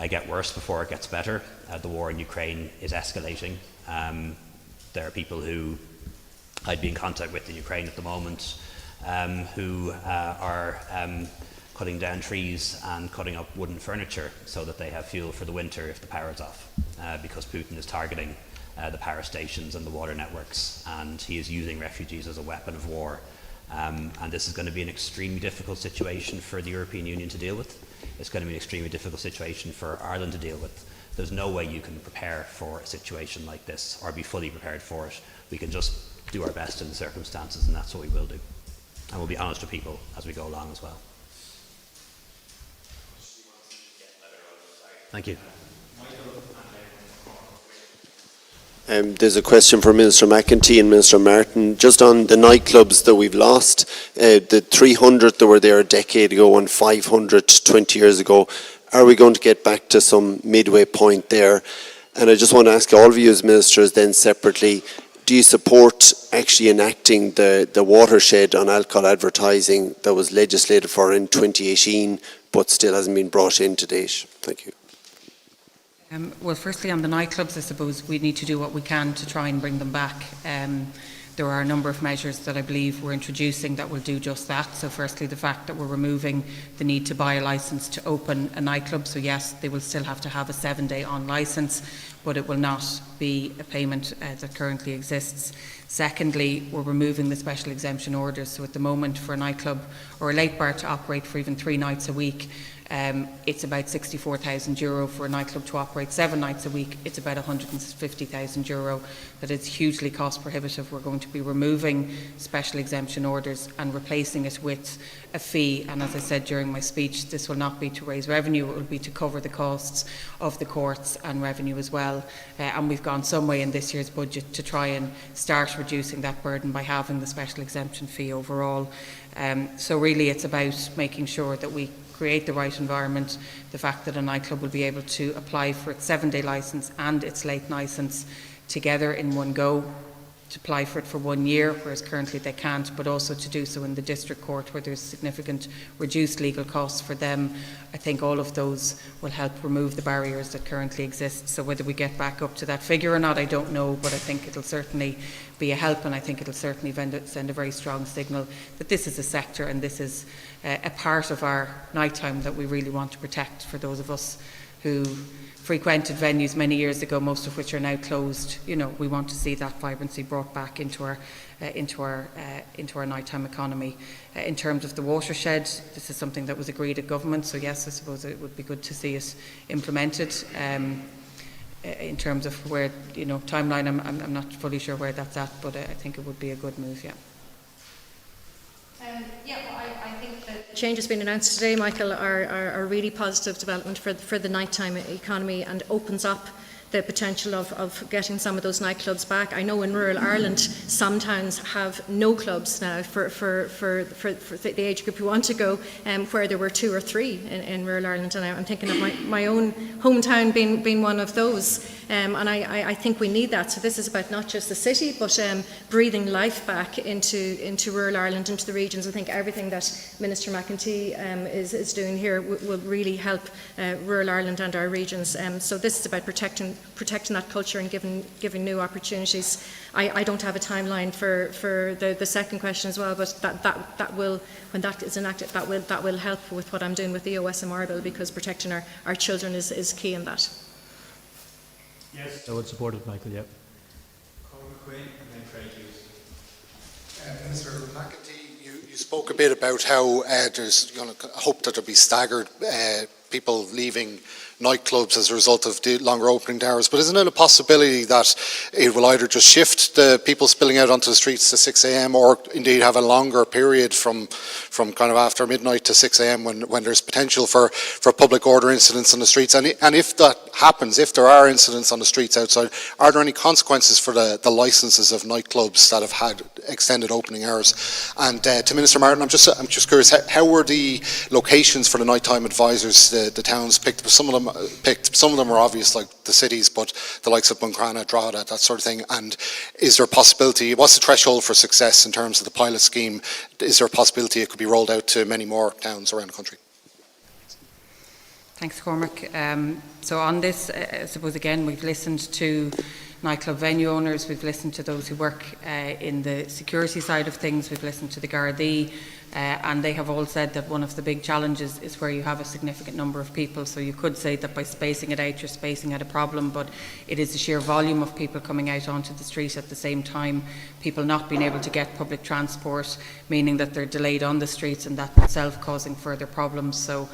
get worse before it gets better. The war in Ukraine is escalating. There are people who I'd be in contact with in Ukraine at the moment who are cutting down trees and cutting up wooden furniture so that they have fuel for the winter if the power's off, because Putin is targeting the power stations and the water networks, and he is using refugees as a weapon of war. And this is going to be an extremely difficult situation for the European Union to deal with. It's going to be an extremely difficult situation for Ireland to deal with. There's no way you can prepare for a situation like this or be fully prepared for it. We can just do our best in the circumstances, and that's what we will do. And we'll be honest with people as we go along as well. Thank you. There's a question for Minister McEntee and Minister Martin. Just on the nightclubs that we've lost, the 300 that were there a decade ago and 500 20 years ago, are we going to get back to some midway point there? And I just want to ask all of you as ministers then separately, do you support actually enacting the watershed on alcohol advertising that was legislated for in 2018 but still hasn't been brought in to date? Thank you. Well, firstly, on the nightclubs, I suppose we need to do what we can to try and bring them back. There are a number of measures that I believe we're introducing that will do just that. So firstly, the fact that we're removing the need to buy a licence to open a nightclub. So yes, they will still have to have a 7-day on licence, but it will not be a payment that currently exists. Secondly, we're removing the special exemption orders. So at the moment, for a nightclub or a late bar to operate for even 3 nights a week, it's about €64,000. For a nightclub to operate 7 nights a week, it's about €150,000. That is hugely cost prohibitive. We're going to be removing special exemption orders and replacing it with a fee. And as I said during my speech, this will not be to raise revenue, it will be to cover the costs of the courts and revenue as well. And we've gone some way in this year's budget to try and start reducing that burden by having the special exemption fee overall. So really it's about making sure that we create the right environment, the fact that a nightclub will be able to apply for its 7-day licence and its late licence together in one go, to apply for it for 1 year, whereas currently they can't, but also to do so in the district court where there's significant reduced legal costs for them. I think all of those will help remove the barriers that currently exist. So whether we get back up to that figure or not, I don't know, but I think it'll certainly be a help, and I think it'll certainly send a very strong signal that this is a sector and this is a part of our nighttime that we really want to protect for those of us who frequented venues many years ago, most of which are now closed. You know, we want to see that vibrancy brought back into our nighttime economy. In terms of the watershed, this is something that was agreed at government, so yes, I suppose it would be good to see it implemented. In terms of where, you know, timeline, I'm not fully sure where that's at, but I think it would be a good move, yeah. I think the changes being announced today, Michael, are a really positive development for the nighttime economy and opens up the potential of getting some of those nightclubs back. I know in rural Ireland, some towns have no clubs now for the age group who want to go, where there were 2 or 3 in rural Ireland. And I'm thinking of my own hometown being one of those. And I think we need that. So this is about not just the city, but breathing life back into rural Ireland, into the regions. I think everything that Minister McEntee is doing here will really help rural Ireland and our regions. So this is about protecting that culture and giving new opportunities. I don't have a timeline for the second question as well, but that will, when that is enacted, that will help with what I'm doing with the OSMR bill, because protecting our children is key in that. Yes, I would support it, Michael, yeah. Minister McEntee, you spoke a bit about how there's hope that there'll be staggered people leaving nightclubs as a result of the longer opening hours, but isn't it a possibility that it will either just shift the people spilling out onto the streets to 6 a.m. or indeed have a longer period from kind of after midnight to 6 a.m. when there's potential for public order incidents on the streets? And if that happens, if there are incidents on the streets outside, are there any consequences for the licences of nightclubs that have had extended opening hours? And to Minister Martin, I'm just curious, how were the locations for the nighttime advisors the towns picked? Some of them are obvious, like the cities, but the likes of Buncrana, Drogheda, that sort of thing. And is there a possibility, what's the threshold for success in terms of the pilot scheme? Is there a possibility it could be rolled out to many more towns around the country? Thanks, Cormac. So on this, I suppose again, we've listened to nightclub venue owners, we've listened to those who work in the security side of things, we've listened to the Gardaí, and they have all said that one of the big challenges is where you have a significant number of people. So you could say that by spacing it out, you're spacing out a problem, but it is the sheer volume of people coming out onto the street at the same time, people not being able to get public transport, meaning that they're delayed on the streets, and that itself causing further problems. So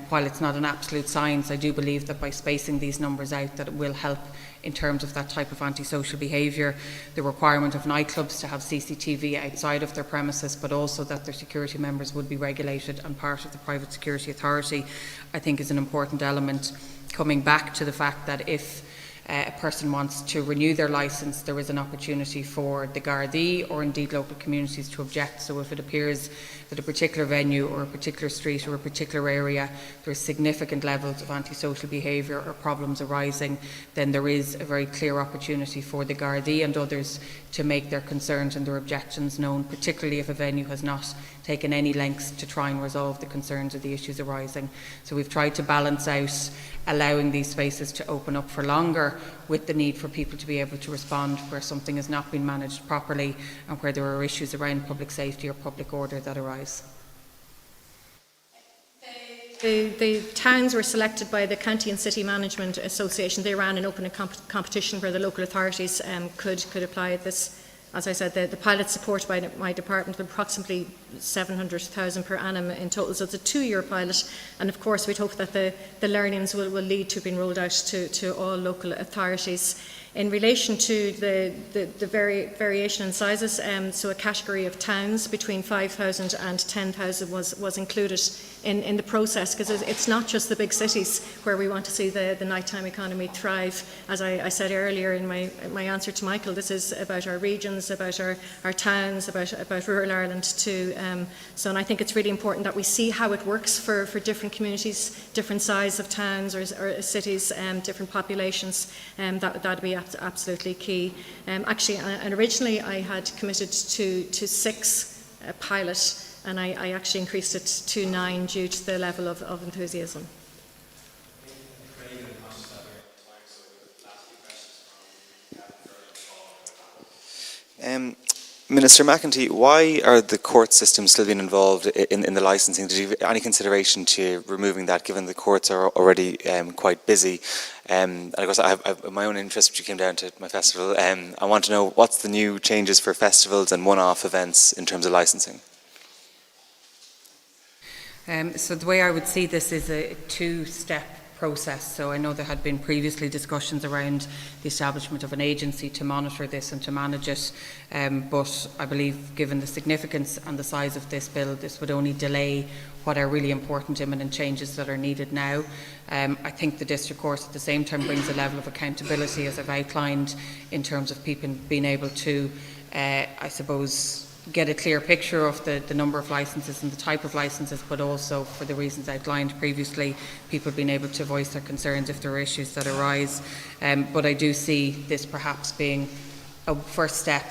while it's not an absolute science, I do believe that by spacing these numbers out, that it will help in terms of that type of antisocial behaviour. The requirement of nightclubs to have CCTV outside of their premises, but also that their security members would be regulated and part of the Private Security Authority, I think is an important element. Coming back to the fact that if a person wants to renew their licence, there is an opportunity for the Gardaí or indeed local communities to object. So if it appears that a particular venue or a particular street or a particular area there is significant levels of antisocial behaviour or problems arising, then there is a very clear opportunity for the Gardaí and others to make their concerns and their objections known, particularly if a venue has not taken any lengths to try and resolve the concerns or the issues arising. So we've tried to balance out allowing these spaces to open up for longer with the need for people to be able to respond where something has not been managed properly and where there are issues around public safety or public order that arise. The towns were selected by the County and City Management Association. They ran an open competition where the local authorities could apply this. As I said, the pilot supported by my department with approximately 700,000 per annum in total. So it's a 2-year pilot, and of course we'd hope that the learnings will lead to being rolled out to all local authorities. In relation to the variation in sizes, so a category of towns between 5,000 and 10,000 was included in the process, because it's not just the big cities where we want to see the nighttime economy thrive. As I said earlier in my answer to Michael, this is about our regions, about our towns, about rural Ireland too. So and I think it's really important that we see how it works for different communities, different size of towns or cities, different populations. That'd be absolutely key. Actually, and originally I had committed to 6 pilot, and I actually increased it to 9 due to the level of enthusiasm. Minister McEntee, why are the court systems still being involved in the licensing? Did you have any consideration to removing that, given the courts are already quite busy? And of course, I have my own interest, which came down to my festival. I want to know what's the new changes for festivals and one-off events in terms of licensing? So the way I would see this is a 2-step process. So I know there had been previously discussions around the establishment of an agency to monitor this and to manage it, but I believe given the significance and the size of this bill, this would only delay what are really important imminent changes that are needed now. I think the District Court at the same time brings a level of accountability, as I've outlined, in terms of people being able to, I suppose, get a clear picture of the number of licences and the type of licences, but also, for the reasons outlined previously, people being able to voice their concerns if there are issues that arise. But I do see this perhaps being a first step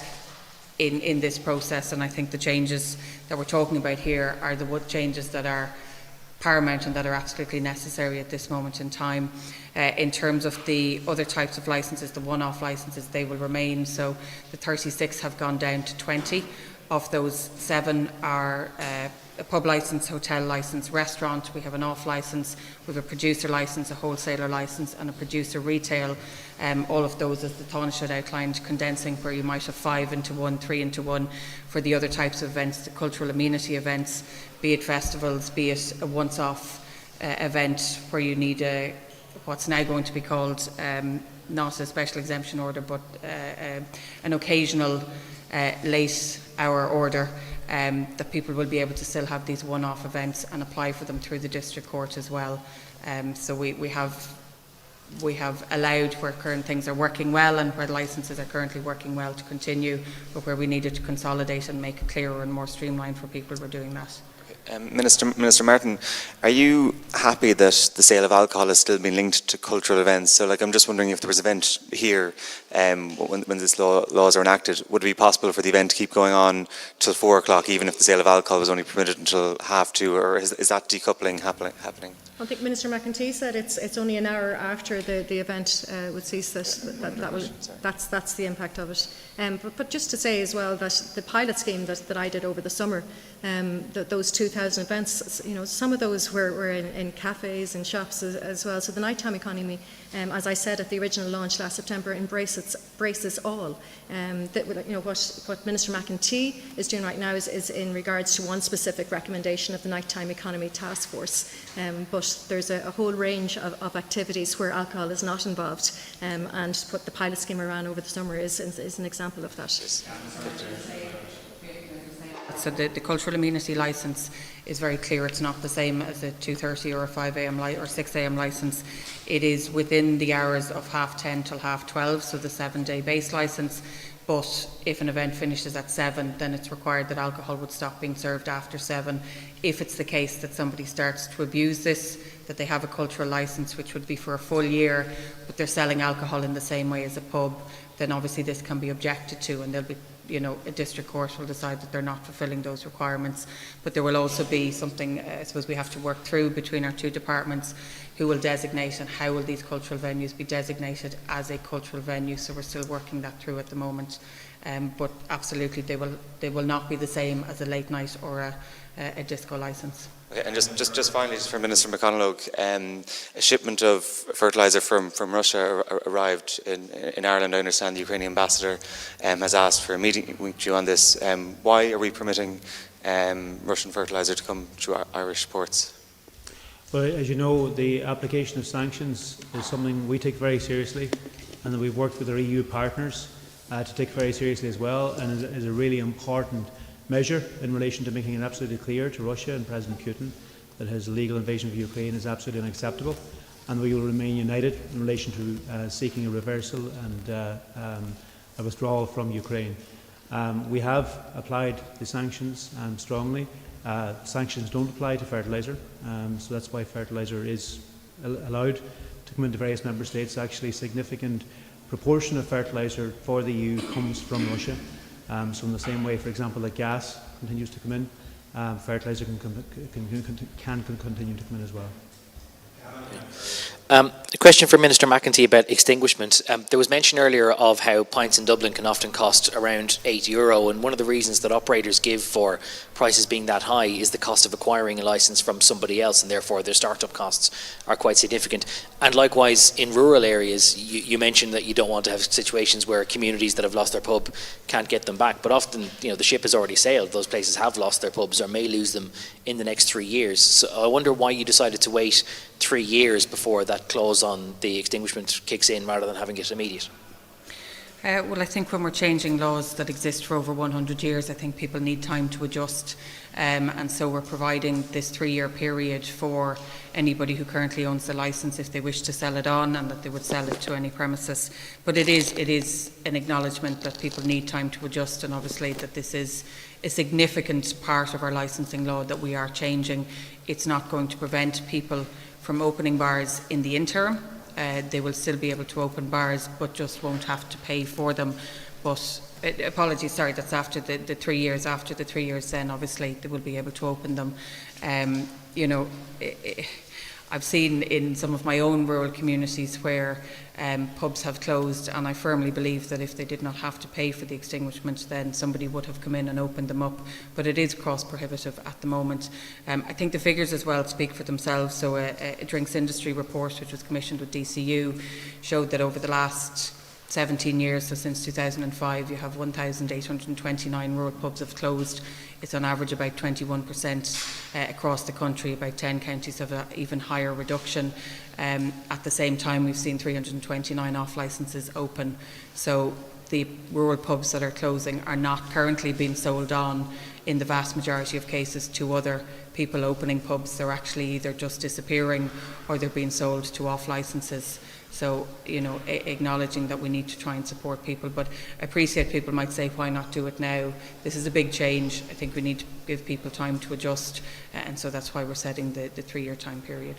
in this process, and I think the changes that we're talking about here are the changes that are paramount and that are absolutely necessary at this moment in time. In terms of the other types of licences, the one-off licences, they will remain. So the 36 have gone down to 20. Of those, 7 are a pub licence, hotel licence, restaurant. We have an off licence, we have a producer licence, a wholesaler licence and a producer retail. All of those, as the Taoiseach had outlined, condensing where you might have 5 into 1, 3 into 1 for the other types of events, the cultural amenity events, be it festivals, be it a once-off event where you need what's now going to be called not a special exemption order, but an occasional late hour order, that people will be able to still have these one-off events and apply for them through the District Court as well. So we have allowed, where current things are working well and where licences are currently working well, to continue, but where we needed to consolidate and make it clearer and more streamlined for people, we're doing that. Minister Martin, are you happy that the sale of alcohol has still been linked to cultural events? So, I'm just wondering if there was an event here when this laws are enacted, would it be possible for the event to keep going on till 4 o'clock, even if the sale of alcohol was only permitted until 2:30, or is that decoupling happening? I think Minister McEntee said it's only an hour after the event would cease. That's the impact of it. But just to say as well that the pilot scheme that I did over the summer, those 2,000 events, some of those were in cafes and shops as well. So the nighttime economy, as I said at the original launch last September, embraces all. What Minister McEntee is doing right now is in regards to one specific recommendation of the Nighttime Economy Task Force. But there's a whole range of activities where alcohol is not involved, and what the pilot scheme I ran over the summer is an example of that. So the cultural amenity licence is very clear. It's not the same as a 2:30 or a 5 a.m. or 6 a.m. licence. It is within the hours of 10:30 till 12:30, so the 7-day base licence. But if an event finishes at 7, then it's required that alcohol would stop being served after 7. If it's the case that somebody starts to abuse this, that they have a cultural licence which would be for a full year, but they're selling alcohol in the same way as a pub, then obviously this can be objected to, and there'll be, a district court will decide that they're not fulfilling those requirements. But there will also be something, I suppose, we have to work through between our two departments, who will designate and how will these cultural venues be designated as a cultural venue. So we're still working that through at the moment. But absolutely, they will not be the same as a late night or a disco licence. Okay, and just finally, just for Minister McConalogue, a shipment of fertiliser from Russia arrived in Ireland. I understand the Ukrainian ambassador has asked for a meeting with you on this. Why are we permitting Russian fertiliser to come through Irish ports? Well, as you know, the application of sanctions is something we take very seriously, and that we've worked with our EU partners to take very seriously as well, and is a really important measure in relation to making it absolutely clear to Russia and President Putin that his illegal invasion of Ukraine is absolutely unacceptable, and we will remain united in relation to seeking a reversal and a withdrawal from Ukraine. We have applied the sanctions strongly. Sanctions don't apply to fertiliser, so that's why fertiliser is allowed to come into various member states. Actually, a significant proportion of fertiliser for the EU comes from Russia. So in the same way, for example, that gas continues to come in, fertiliser can continue to come in as well. A question for Minister McEntee about extinguishment. There was mention earlier of how pints in Dublin can often cost around €8, and one of the reasons that operators give for prices being that high is the cost of acquiring a licence from somebody else, and therefore their start-up costs are quite significant. And likewise, in rural areas, you mentioned that you don't want to have situations where communities that have lost their pub can't get them back, but often the ship has already sailed. Those places have lost their pubs or may lose them in the next 3 years. So I wonder why you decided to wait 3 years before that clause on the extinguishment kicks in rather than having it immediate. Well, I think when we're changing laws that exist for over 100 years, I think people need time to adjust. And so we're providing this 3-year period for anybody who currently owns the licence if they wish to sell it on, and that they would sell it to any premises. But it is an acknowledgement that people need time to adjust, and obviously that this is a significant part of our licensing law that we are changing. It's not going to prevent people from opening bars in the interim. They will still be able to open bars, but just won't have to pay for them. But apologies, sorry, that's after the 3 years. After the 3 years, then obviously they will be able to open them. I've seen in some of my own rural communities where pubs have closed, and I firmly believe that if they did not have to pay for the extinguishment, then somebody would have come in and opened them up. But it is cost prohibitive at the moment. I think the figures as well speak for themselves. So a drinks industry report, which was commissioned with DCU, showed that over the last 17 years, so since 2005, you have 1,829 rural pubs have closed. It's on average about 21% across the country. About 10 counties have an even higher reduction. At the same time, we've seen 329 off licences open. So the rural pubs that are closing are not currently being sold on, in the vast majority of cases, to other people opening pubs. They're actually either just disappearing or they're being sold to off licences. So, acknowledging that we need to try and support people, but I appreciate people might say, why not do it now? This is a big change. I think we need to give people time to adjust, and so that's why we're setting the 3-year time period.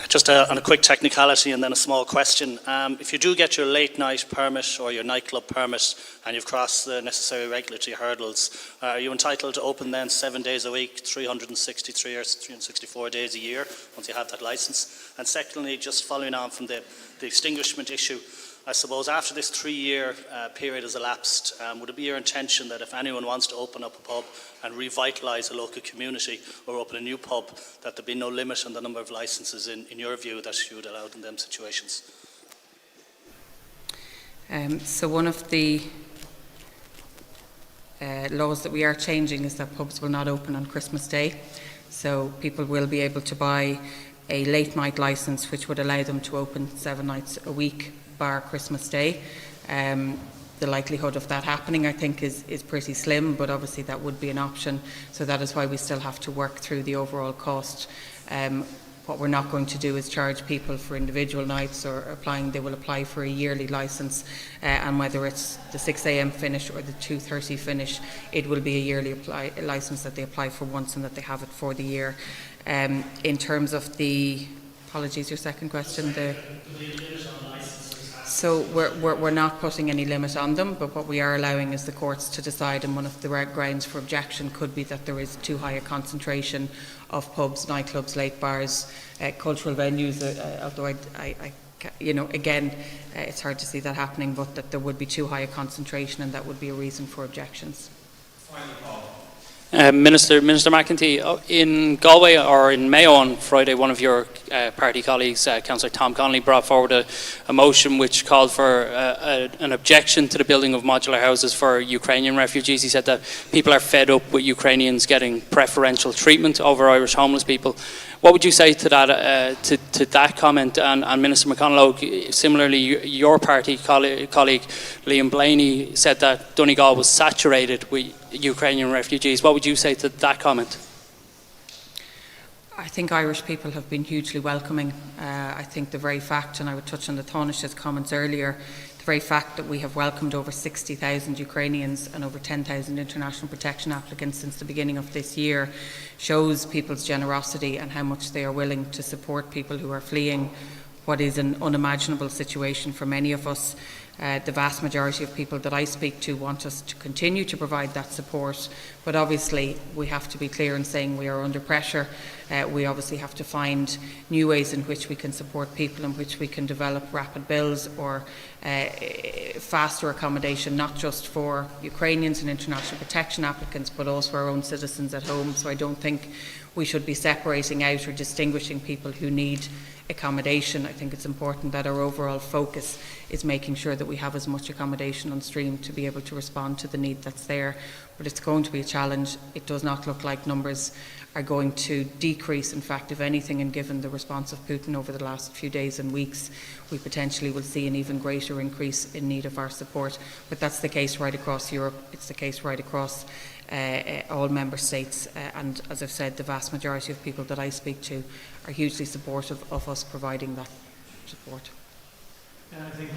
Just on a quick technicality and then a small question. If you do get your late night permit or your nightclub permit and you've crossed the necessary regulatory hurdles, are you entitled to open then 7 days a week, 363 or 364 days a year once you have that licence? And secondly, just following on from the extinguishment issue, I suppose after this 3-year period has elapsed, would it be your intention that if anyone wants to open up a pub and revitalise a local community or open a new pub, that there be no limit on the number of licences, in your view, that you would allow in them situations? So one of the laws that we are changing is that pubs will not open on Christmas Day. So people will be able to buy a late night licence which would allow them to open 7 nights a week, bar Christmas Day. the likelihood of that happening, I think, is pretty slim, but obviously that would be an option. So that is why we still have to work through the overall cost. What we're not going to do is charge people for individual nights or applying. They will apply for a yearly licence, and whether it's the 6 a.m. finish or the 2:30 finish, it will be a yearly licence that they apply for once and that they have it for the year. In terms of the, apologies, your second question, so we're not putting any limit on them, but what we are allowing is the courts to decide, and one of the grounds for objection could be that there is too high a concentration of pubs, nightclubs, late bars, cultural venues, although again, it's hard to see that happening, but that there would be too high a concentration, and that would be a reason for objections. Minister McEntee, in Galway or in Mayo on Friday, one of your party colleagues, Councillor Tom Connolly, brought forward a motion which called for an objection to the building of modular houses for Ukrainian refugees. He said that people are fed up with Ukrainians getting preferential treatment over Irish homeless people. What would you say to that to that comment? And Minister McConalogue, similarly, your party colleague Liam Blaney said that Donegal was saturated with Ukrainian refugees. What would you say to that comment? I think Irish people have been hugely welcoming. I think the very fact, and I would touch on the Taoiseach's comments earlier, the very fact that we have welcomed over 60,000 Ukrainians and over 10,000 international protection applicants since the beginning of this year shows people's generosity and how much they are willing to support people who are fleeing what is an unimaginable situation for many of us. The vast majority of people that I speak to want us to continue to provide that support, but obviously we have to be clear in saying we are under pressure. We obviously have to find new ways in which we can support people, in which we can develop rapid bills or faster accommodation, not just for Ukrainians and international protection applicants, but also for our own citizens at home. So I don't think we should be separating out or distinguishing people who need accommodation. I think it's important that our overall focus is making sure that we have as much accommodation on stream to be able to respond to the need that's there. But it's going to be a challenge. It does not look like numbers are going to decrease. In fact, if anything, and given the response of Putin over the last few days and weeks, we potentially will see an even greater increase in need of our support. But that's the case right across Europe. It's the case right across all member states, and as I've said, the vast majority of people that I speak to are hugely supportive of us providing that support. I think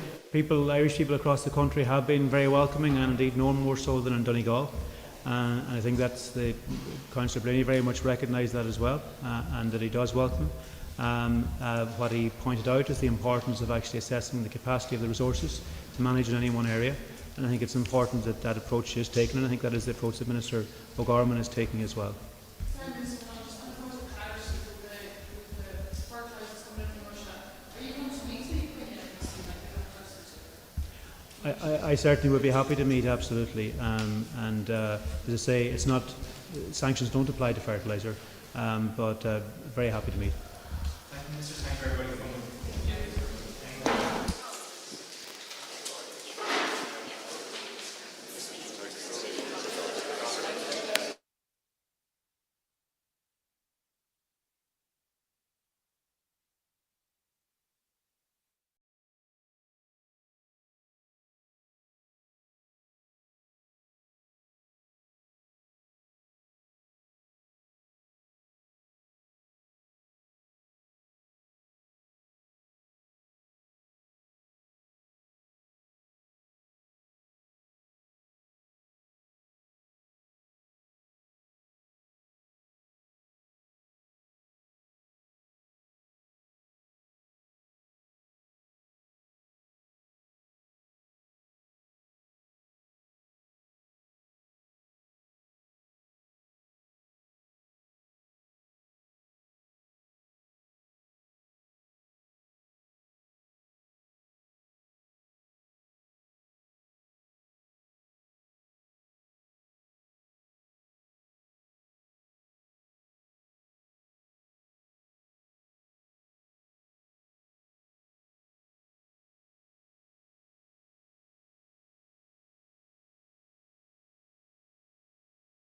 Irish people across the country have been very welcoming, and indeed no more so than in Donegal. And I think that's the Councillor Blaney very much recognised that as well, and that he does welcome. What he pointed out is the importance of actually assessing the capacity of the resources to manage in any one area. And I think it's important that that approach is taken, and I think that is the approach that Minister O'Gorman is taking as well. I certainly would be happy to meet, absolutely. And as I say, it's not, sanctions don't apply to fertiliser, but very happy to meet. Thank you, Minister. Thank you, everybody, for coming.